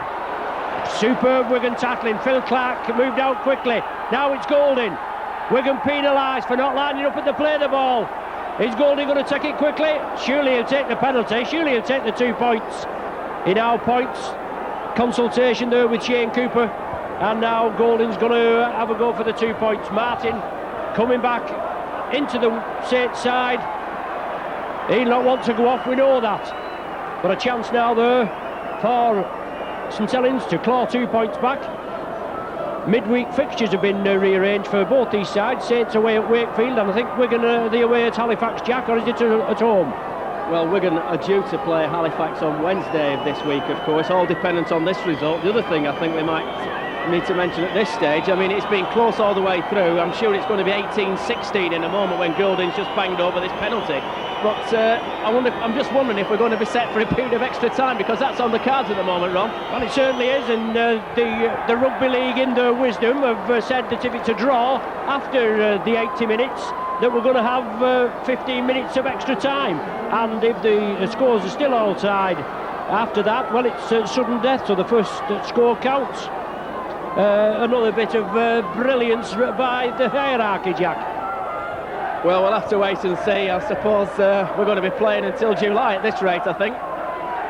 superb Wigan tackling. Phil Clark moved out quickly. Now it's Golding. Wigan penalised for not lining up at the play the ball. Is Golding going to take it quickly? Surely he'll take the penalty. Surely he'll take the 2 points. He now points. Consultation there with Shane Cooper, and now Golding's going to have a go for the 2 points. Martin coming back into the Saints side. He'll not want to go off, we know that. But a chance now there for St Helens to claw 2 points back. Midweek fixtures have been rearranged for both these sides. Saints away at Wakefield, and I think Wigan are the away at Halifax, Jack, or is it at home? Well, Wigan are due to play Halifax on Wednesday of this week, of course, all dependent on this result. The other thing I think we might need to mention at this stage, I mean, it's been close all the way through. I'm sure it's going to be 18-16 in a moment when Golding's just banged over this penalty. But I'm just wondering if we're going to be set for a period of extra time, because that's on the cards at the moment, Ron. Well, it certainly is, and the Rugby League, in their wisdom, have said that if it's a draw after the 80 minutes, that we're going to have 15 minutes of extra time. And if the scores are still all tied after that, well, it's sudden death, so the first score counts. Another bit of brilliance by the hierarchy, Jack. Well, we'll have to wait and see. I suppose we're going to be playing until July at this rate, I think.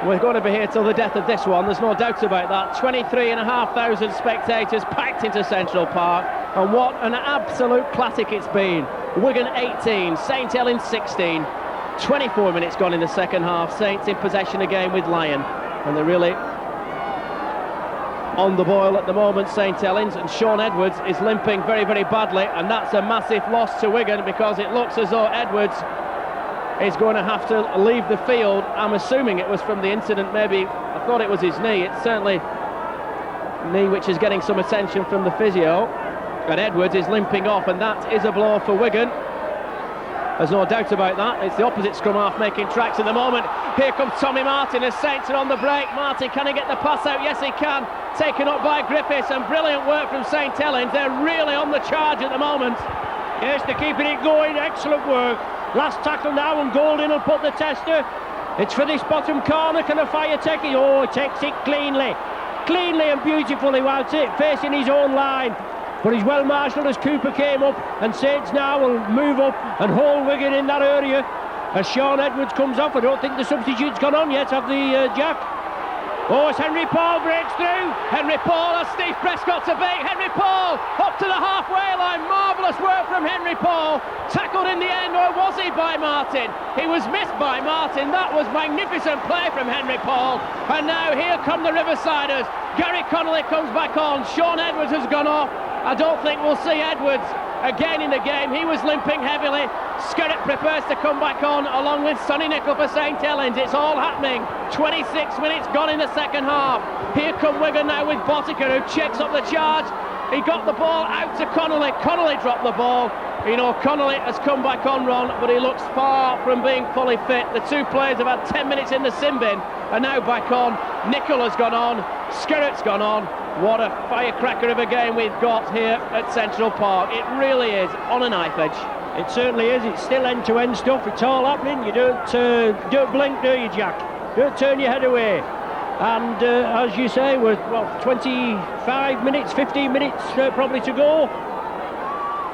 We're going to be here till the death of this one, there's no doubt about that. 23,500 spectators packed into Central Park, and what an absolute classic it's been. Wigan 18, St Helens 16. 24 minutes gone in the second half. Saints in possession again with Lyon, and they're really on the boil at the moment, St Helens, and Shaun Edwards is limping very, very badly, and that's a massive loss to Wigan, because it looks as though Edwards is going to have to leave the field. I'm assuming it was from the incident, maybe. I thought it was his knee. It's certainly knee which is getting some attention from the physio, and Edwards is limping off, and that is a blow for Wigan. There's no doubt about that. It's the opposite scrum half making tracks at the moment. Here comes Tommy Martin as Saints are on the break. Martin, can he get the pass out? Yes, he can. Taken up by Griffiths, and brilliant work from St Helens. They're really on the charge at the moment. Yes, they're keeping it going. Excellent work. Last tackle now, and Golding will put the tester. It's for this bottom corner. Can a fire take it? Oh, he takes it cleanly. Cleanly and beautifully while facing his own line. But he's well marshalled as Cooper came up, and Saints now will move up and hold Wigan in that area as Shaun Edwards comes off. I don't think the substitute's gone on yet, have the Jack? Oh, as Henry Paul breaks through. Henry Paul has Steve Prescott to beat. Henry Paul up to the halfway line. Marvellous work from Henry Paul. Tackled in the end, or was he by Martin? He was missed by Martin. That was magnificent play from Henry Paul. And now here come the Riversiders. Gary Connolly comes back on. Shaun Edwards has gone off. I don't think we'll see Edwards again in the game. He was limping heavily. Skerritt prepares to come back on along with Sonny Nicol for St Helens. It's all happening. 26 minutes gone in the second half. Here come Wigan now with Botica, who checks up the charge. He got the ball out to Connolly. Connolly dropped the ball. You know, Connolly has come back on, Ron, but he looks far from being fully fit. The two players have had 10 minutes in the sin bin, and now back on. Nicol has gone on. Skerritt's gone on. What a firecracker of a game we've got here at Central Park. It really is on a knife edge. It certainly is. It's still end-to-end stuff. It's all happening. You don't blink, do you, Jack? Don't turn your head away. And as you say, we're 25 minutes, 15 minutes probably to go.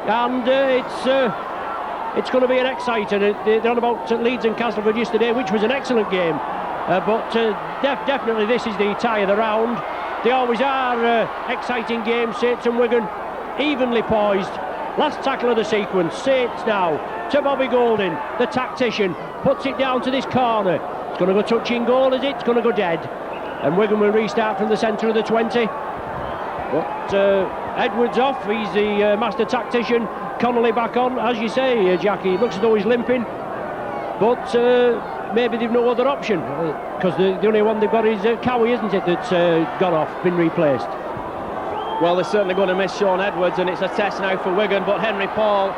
And it's going to be an exciting. They're on about Leeds and Castleford yesterday, which was an excellent game. But definitely this is the tie of the round. They always are exciting games. Saints and Wigan evenly poised. Last tackle of the sequence. Saints now to Bobby Golding, the tactician, puts it down to this corner. It's going to go touching goal, is it? It's going to go dead. And Wigan will restart from the centre of the 20. But Edwards off. He's the master tactician. Connolly back on. As you say, Jackie, it looks as though he's limping. But maybe they've no other option. Because the only one they've got is Cowie, isn't it, that's gone off, been replaced. Well, they're certainly going to miss Sean Edwards, and it's a test now for Wigan, but Henry Paul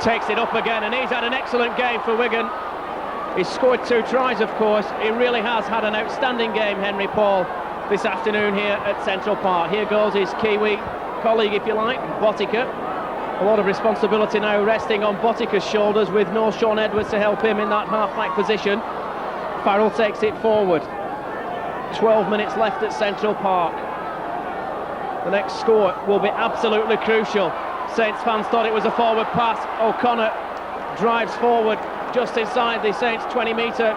takes it up again, and he's had an excellent game for Wigan. He's scored 2 tries, of course. He really has had an outstanding game, Henry Paul, this afternoon here at Central Park. Here goes his Kiwi colleague, if you like, Botica. A lot of responsibility now resting on Botica's shoulders with no Sean Edwards to help him in that half-back position. Farrell takes it forward. 12 minutes left at Central Park. The next score will be absolutely crucial. Saints fans thought it was a forward pass. O'Connor drives forward just inside the Saints 20-metre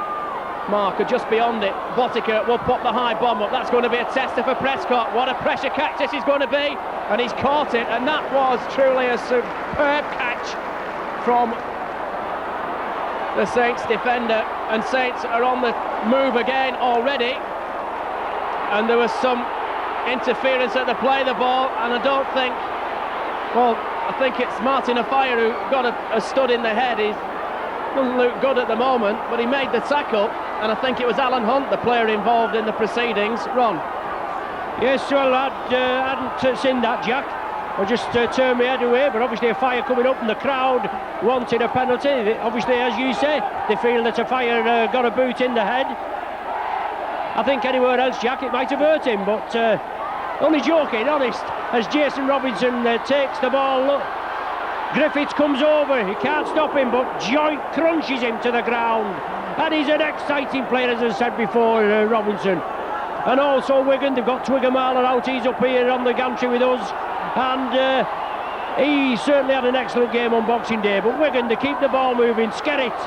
marker, just beyond it. Botica will pop the high bomb up. That's going to be a tester for Prescott. What a pressure catch this is going to be. And he's caught it, and that was truly a superb catch from the Saints defender. And Saints are on the move again already. And there was some interference at the play of the ball, and I don't think, well, I think it's Martin Afire who got a stud in the head. He doesn't look good at the moment, but he made the tackle, and I think it was Alan Hunt, the player involved in the proceedings. Ron? Yes, well, I hadn't seen that, Jack. I just turned my head away, but obviously Afire coming up and the crowd wanted a penalty. Obviously, as you say, they feel that Afire got a boot in the head. I think anywhere else, Jack, it might have hurt him, but only joking, honest, as Jason Robinson takes the ball. Look, Griffiths comes over, he can't stop him, but Joint crunches him to the ground. And he's an exciting player, as I said before, Robinson. And also Wigan, they've got Twigger Marler out, he's up here on the gantry with us. And he certainly had an excellent game on Boxing Day, but Wigan, they keep the ball moving. Skerritt,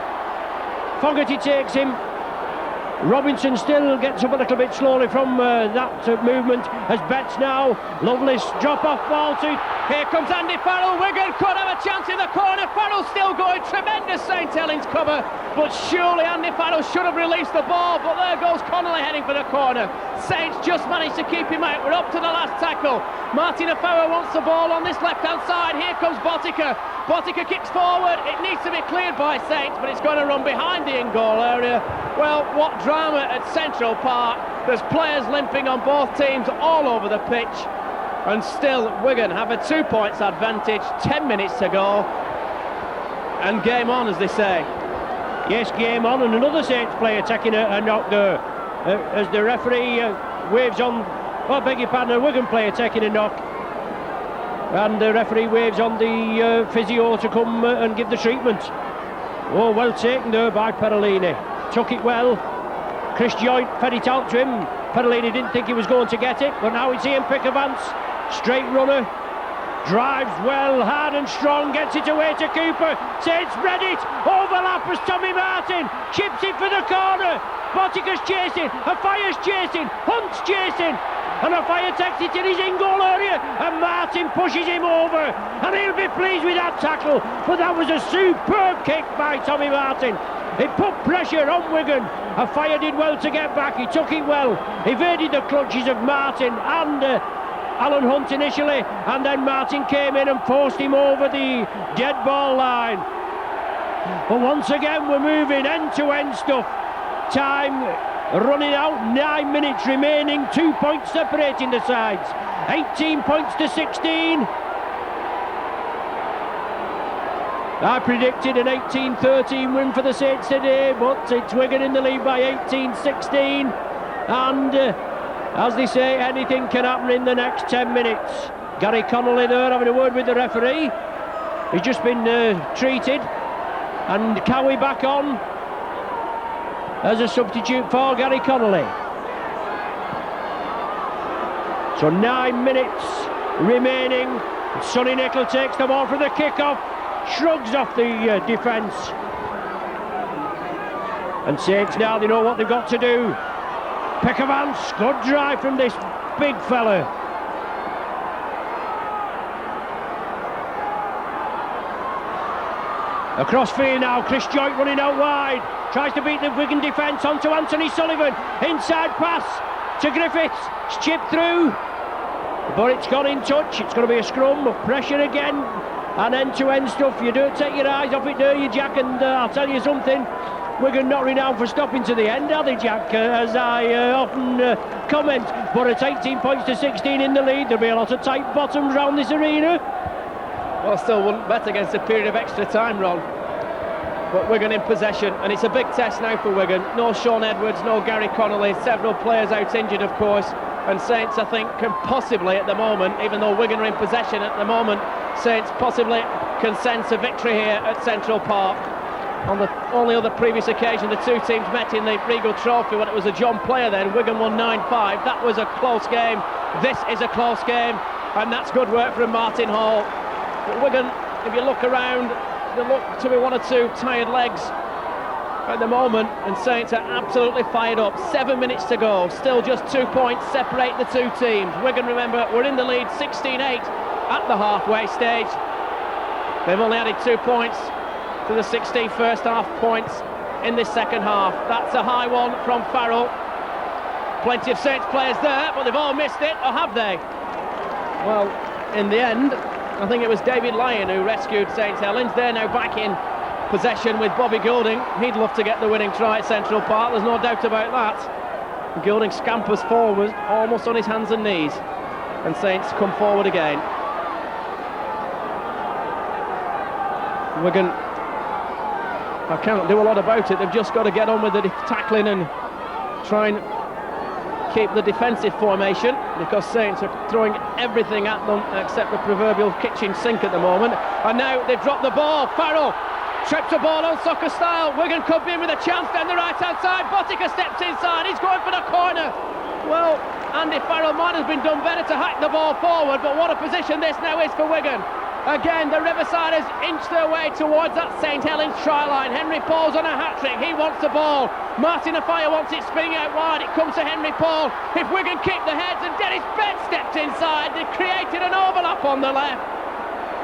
Fogarty takes him. Robinson still gets up a little bit slowly from that movement as Betts now. Lovelace drop-off ball to... Here comes Andy Farrell. Wigan could have a chance in the corner. Farrell still going. Tremendous St Helens cover. But surely Andy Farrell should have released the ball. But there goes Connolly heading for the corner. Saints just managed to keep him out. We're up to the last tackle. Martin Afara wants the ball on this left-hand side. Here comes Botica. Botica kicks forward. It needs to be cleared by Saints, but it's going to run behind the in-goal area. Well, what drama at Central Park. There's players limping on both teams all over the pitch. And still, Wigan have a 2 points advantage, 10 minutes to go. And game on, as they say. Yes, game on, and another Saints player taking a knock there. As the referee waves on, oh, beg your pardon, a Wigan player taking a knock. And the referee waves on the physio to come and give the treatment. Oh, well taken there by Perolini. Took it well. Chris Joint fed it out to him. Perolini didn't think he was going to get it, but now it's Ian Pickavance. Straight runner. Drives well, hard and strong, gets it away to Cooper. Saints spread it. Overlap as Tommy Martin. Chips it for the corner. Botica's chasing. Afaya's chasing. Hunt's chasing. And Afire takes it in his in-goal area, and Martin pushes him over, and he'll be pleased with that tackle. But that was a superb kick by Tommy Martin. It put pressure on Wigan. Afire did well to get back. He took it well, evaded the clutches of Martin and Alan Hunt initially, and then Martin came in and forced him over the dead ball line. But once again we're moving end-to-end stuff. Time running out, 9 minutes remaining, 2 points separating the sides. 18 points to 16. I predicted an 18-13 win for the Saints today, but it's Wigan in the lead by 18-16. And as they say, anything can happen in the next 10 minutes. Gary Connolly there having a word with the referee. He's just been treated, and Cowie back on as a substitute for Gary Connolly. So 9 minutes remaining. Sonny Nicol takes the ball from the kick-off, shrugs off the defence. And Saints now, they know what they've got to do. Peckervance, good drive from this big fella. Across field now, Chris Joynt running out wide. Tries to beat the Wigan defence onto Anthony Sullivan. Inside pass to Griffiths. It's chipped through, but it's gone in touch. It's going to be a scrum, pressure again, and end-to-end stuff. You don't take your eyes off it, do you, Jack? And I'll tell you something, Wigan not renowned for stopping to the end, are they, Jack? As I often comment. But it's 18 points to 16 in the lead. There'll be a lot of tight bottoms round this arena. Well, still wouldn't bet against a period of extra time, Ron. But Wigan in possession, and it's a big test now for Wigan. No Sean Edwards, no Gary Connolly, several players out injured, of course. And Saints, I think, can possibly at the moment, even though Wigan are in possession at the moment, Saints possibly can sense a victory here at Central Park. On the only other previous occasion the two teams met in the Regal Trophy, when it was a John Player then, Wigan won 9-5. That was a close game. This is a close game, and that's good work from Martin Hall. But Wigan, if you look around, there look to be one or two tired legs at the moment, and Saints are absolutely fired up. 7 minutes to go, still just 2 points separate the two teams. Wigan, remember, we're in the lead 16-8 at the halfway stage. They've only added 2 points to the 16 first half points in this second half. That's a high one from Farrell. Plenty of Saints players there, but they've all missed it, or have they? Well, in the end, I think it was David Lyon who rescued St Helens. They're now back in possession with Bobby Goulding. He'd love to get the winning try at Central Park, there's no doubt about that. Goulding scampers forward, almost on his hands and knees, and Saints come forward again. Wigan, I can't do a lot about it. They've just got to get on with the tackling and try and keep the defensive formation, because Saints are throwing everything at them except the proverbial kitchen sink at the moment. And now they've dropped the ball. Farrell trips the ball on soccer style. Wigan could be in with a chance down the right hand side. Botica steps inside, he's going for the corner. Well, Andy Farrell might have been done better to hack the ball forward, but what a position this now is for Wigan. Again, the Riversiders inch their way towards that St Helens try line. Henry Paul's on a hat-trick, he wants the ball. Martin Afire wants it spinning out wide, it comes to Henry Paul. If Wigan keep the heads, and Dennis Betts stepped inside, they've created an overlap on the left.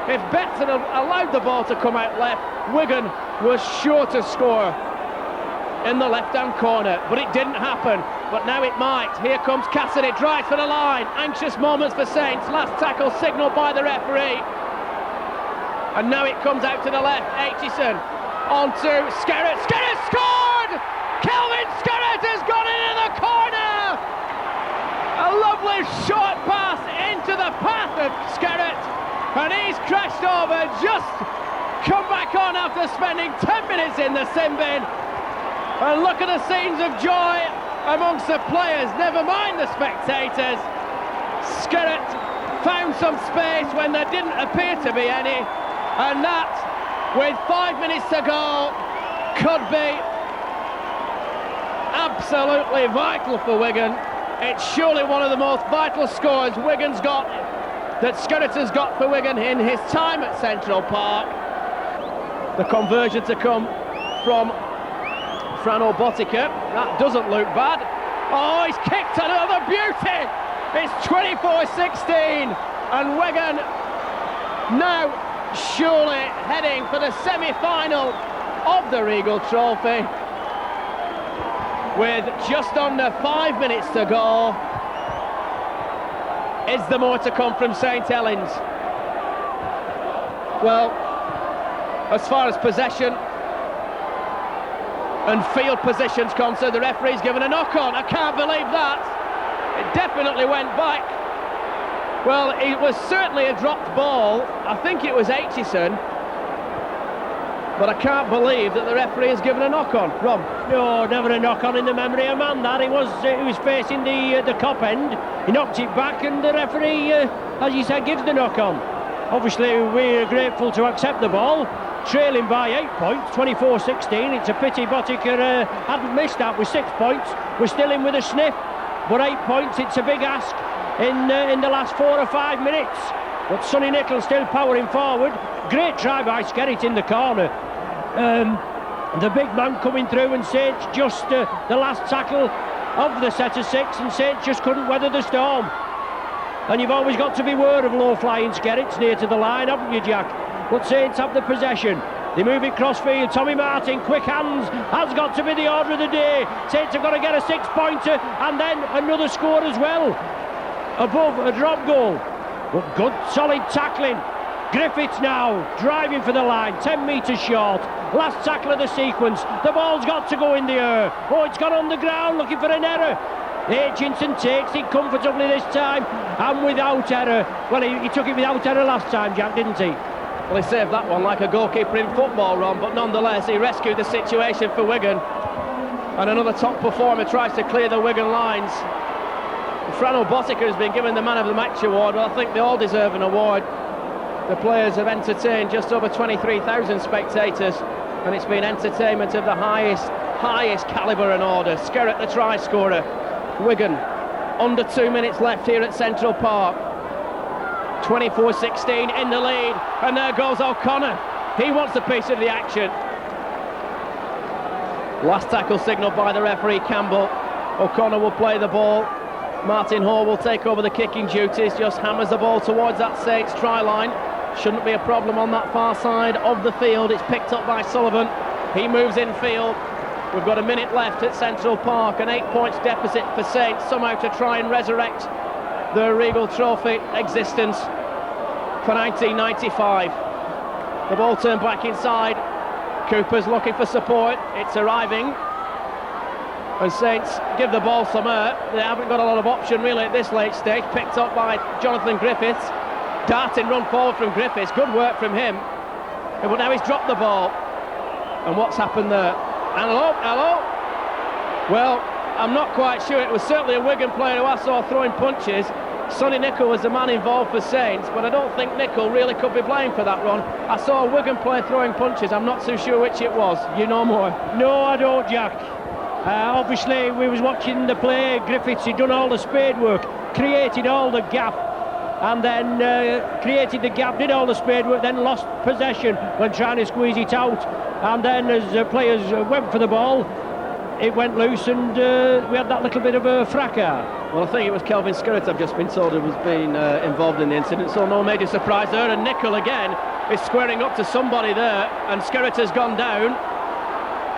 If Betts had allowed the ball to come out left, Wigan was sure to score in the left-hand corner, but it didn't happen. But now it might. Here comes Cassidy, drives for the line. Anxious moments for Saints, last tackle signalled by the referee. And now it comes out to the left. Aitchison on to Skerritt. Skerritt scored! Kelvin Skerritt has gone into the corner! A lovely short pass into the path of Skerritt, and he's crashed over, just come back on after spending 10 minutes in the sin bin. And look at the scenes of joy amongst the players, never mind the spectators. Skerritt found some space when there didn't appear to be any. And that, with 5 minutes to go, could be absolutely vital for Wigan. It's surely one of the most vital scores Wigan's got, that Skerritt has got for Wigan in his time at Central Park. The conversion to come from Frano Botica, that doesn't look bad. Oh, he's kicked another beauty! It's 24-16, and Wigan now surely heading for the semi-final of the Regal Trophy, with just under 5 minutes to go. Is there more to come from St Helens? Well, as far as possession and field position's concerned, the referee's given a knock-on. I can't believe that. It definitely went back. Well, it was certainly a dropped ball. I think it was Aitchison, but I can't believe that the referee has given a knock-on. Rob? No, never a knock-on in the memory of man. That he was facing the cop end. He knocked it back, and the referee, as you said, gives the knock-on. obviously we're grateful to accept the ball, trailing by 8 points, 24-16. It's a pity Botica hadn't missed that with 6 points. We're still in with a sniff, but 8 points, it's a big ask in the last 4 or 5 minutes. But Sonny Nicol still powering forward. Great try by Skerritt in the corner. The big man coming through, and Saints just the last tackle of the set of 6, and Saints just couldn't weather the storm. And you've always got to be wary of low-flying Skerritts near to the line, haven't you, Jack? But Saints have the possession. They move it cross-field. Tommy Martin, quick hands, has got to be the order of the day. Saints have got to get a 6-pointer, and then another score as well, above a drop goal. But good, solid tackling. Griffiths now driving for the line, 10 metres short. Last tackle of the sequence. The ball's got to go in the air. Oh, it's gone on the ground, looking for an error. Aitchison takes it comfortably this time, and without error. Well, he took it without error last time, Jack, didn't he? Well, he saved that one like a goalkeeper in football, Ron, but nonetheless he rescued the situation for Wigan. And another top performer tries to clear the Wigan lines. Frano Botica has been given the Man of the Match award. Well, I think they all deserve an award. The players have entertained just over 23,000 spectators, and it's been entertainment of the highest calibre and order. Skerritt, the try scorer. Wigan, under 2 minutes left here at Central Park. 24-16 in the lead, and there goes O'Connor. He wants a piece of the action. Last tackle signalled by the referee Campbell. O'Connor will play the ball. Martin Hall will take over the kicking duties, just hammers the ball towards that Saints try line. Shouldn't be a problem on that far side of the field. It's picked up by Sullivan. He moves infield. We've got a minute left at Central Park, an 8 points deficit for Saints, somehow to try and resurrect the Regal Trophy existence for 1995. The ball turned back inside. Cooper's looking for support. It's arriving. And Saints give the ball some air. They haven't got a lot of option really at this late stage. Picked up by Jonathan Griffiths. Darting run forward from Griffiths. Good work from him. But now he's dropped the ball. And what's happened there? Hello? Well, I'm not quite sure. It was certainly a Wigan player who I saw throwing punches. Sonny Nicol was the man involved for Saints, but I don't think Nicol really could be blamed for that run. I saw a Wigan player throwing punches. I'm not too sure which it was. You know more? No, I don't, Jack. Obviously, we was watching the play. Griffiths, he'd done all the spade work, created all the gap, and then created the gap, did all the spade work, then lost possession when trying to squeeze it out. And then as players went for the ball, it went loose, and we had that little bit of a fracas. Well, I think it was Kelvin Skerritt, I've just been told, who was being involved in the incident, so no major surprise there. And Nicol again is squaring up to somebody there, and Skerritt has gone down.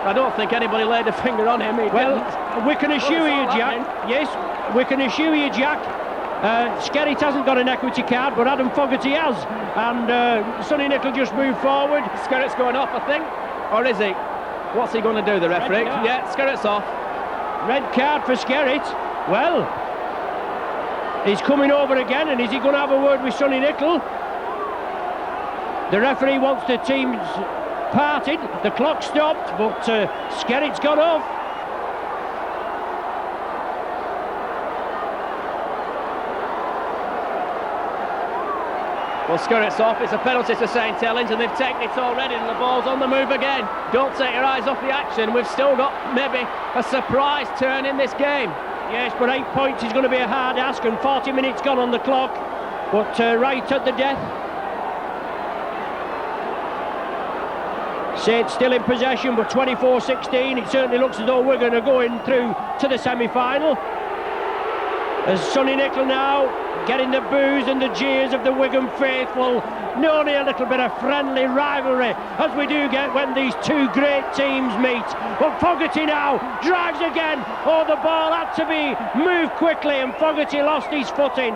I don't think anybody laid a finger on him. We can assure you, Jack. Yes, we can assure you, Jack. Skerritt hasn't got an equity card, but Adam Fogarty has. And Sonny Nicol just moved forward. Skerritt's going off, I think. Or is he? What's he going to do, the referee? Yeah, Skerritt's off. Red card for Skerritt. Well, he's coming over again, and is he going to have a word with Sonny Nicol? The referee wants the teams parted. The clock stopped, but Skerritt's gone off. Well, Skerritt's off. It's a penalty to St Helens, and they've taken it already, and the ball's on the move again. Don't take your eyes off the action. We've still got maybe a surprise turn in this game. Yes, but 8 points is going to be a hard ask, and 40 minutes gone on the clock. But right at the death. Saints still in possession, but 24-16. It certainly looks as though we're going to go in through to the semi-final. As Sonny Nicol now getting the boos and the jeers of the Wigan faithful. Only a little bit of friendly rivalry as we do get when these two great teams meet. But Fogarty now drives again. Oh, the ball had to be moved quickly, and Fogarty lost his footing.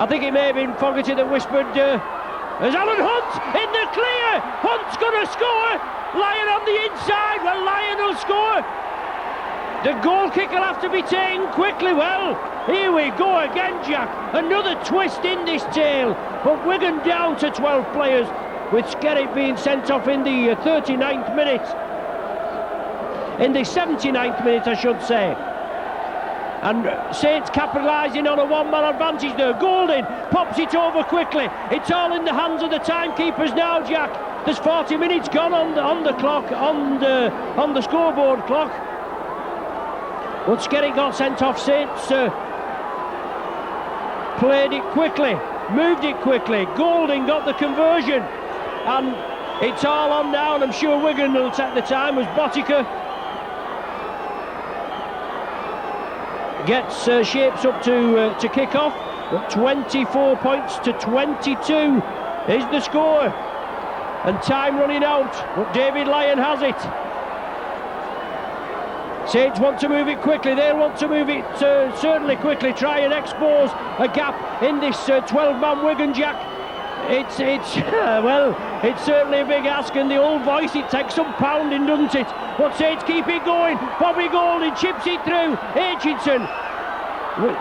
I think it may have been Fogarty that whispered, there's Alan Hunt in the clear. Hunt's going to score. Lyon on the inside. Well, Lyon will score. The goal kick will have to be taken quickly. Well, here we go again, Jack. Another twist in this tale. But Wigan down to 12 players, with Skerritt being sent off in the 39th minute. In the 79th minute, I should say. And Saints capitalising on a one-man advantage there. Golding pops it over quickly. It's all in the hands of the timekeepers now, Jack. There's 40 minutes gone on the clock, on the scoreboard clock. But Skerritt got sent off. Saints played it quickly, moved it quickly. Golding got the conversion, and it's all on now. And I'm sure Wigan will take the time as Botica gets shapes up to kick off. But 24 points to 22 is the score, and time running out, but David Lyon has it. Saints want to move it quickly. They'll want to move it certainly quickly, try and expose a gap in this 12-man Wigan, Jack. It's well, it's certainly a big ask, and the old voice, it takes some pounding, doesn't it? But Saints keep it going. Bobby Golding chips it through. Aitchison,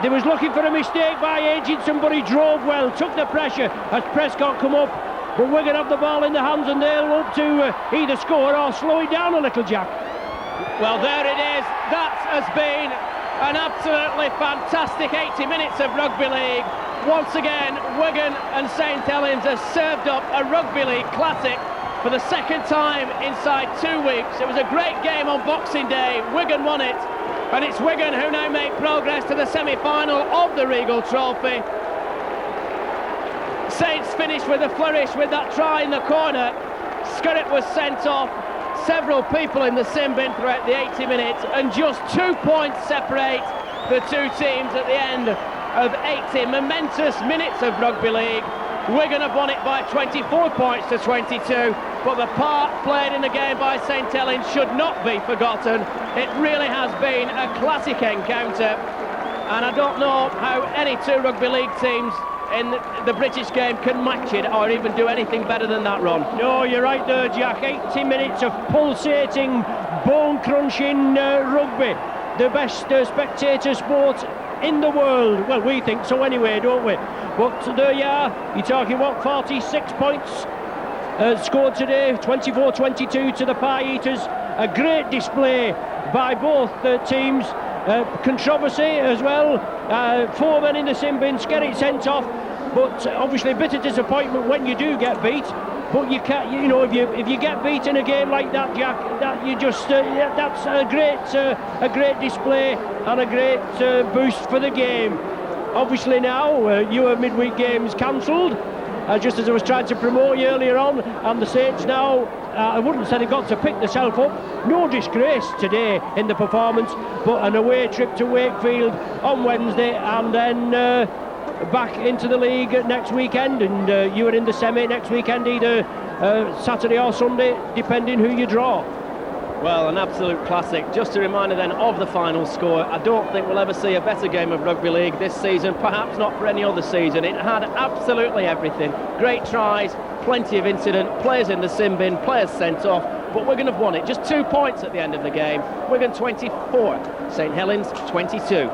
they was looking for a mistake by Aitchison, but he drove well, took the pressure as Prescott come up. But Wigan have the ball in the hands, and they'll look to either score or slow it down a little, Jack. Well, there it is. That has been an absolutely fantastic 80 minutes of rugby league. Once again, Wigan and St Helens has served up a rugby league classic for the second time inside 2 weeks. It was a great game on Boxing Day. Wigan won it, and it's Wigan who now make progress to the semi-final of the Regal Trophy. Saints finished with a flourish with that try in the corner. Skerritt was sent off. Several people in the sin bin throughout the 80 minutes, and just 2 points separate the two teams at the end of 80 momentous minutes of rugby league. Wigan have won it by 24 points to 22, but the part played in the game by St Helens should not be forgotten. It really has been a classic encounter, and I don't know how any two rugby league teams in the British game can match it or even do anything better than that, Ron. No, you're right there, Jack. 80 minutes of pulsating, bone-crunching rugby. The best spectator sport in the world. Well, we think so anyway, don't we? But there you are. You're talking, what, 46 points scored today, 24-22 to the Pie Eaters. A great display by both teams. Controversy as well. 4 men in the sin bin, Skerritt sent off, but obviously a bit of disappointment when you do get beat. But you can't, you know, if you get beat in a game like that, Jack, that you just that's a great display and a great boost for the game. Obviously now your midweek games cancelled, just as I was trying to promote you earlier on, and the Saints now, I wouldn't say they've got to pick themselves up. No disgrace today in the performance, but an away trip to Wakefield on Wednesday, and then back into the league next weekend, and you are in the semi next weekend, either Saturday or Sunday, depending who you draw. Well, an absolute classic. Just a reminder then of the final score. I don't think we'll ever see a better game of rugby league this season, perhaps not for any other season. It had absolutely everything. Great tries, plenty of incident, players in the sin bin, players sent off, but Wigan have won it. Just 2 points at the end of the game. Wigan 24, St Helens 22.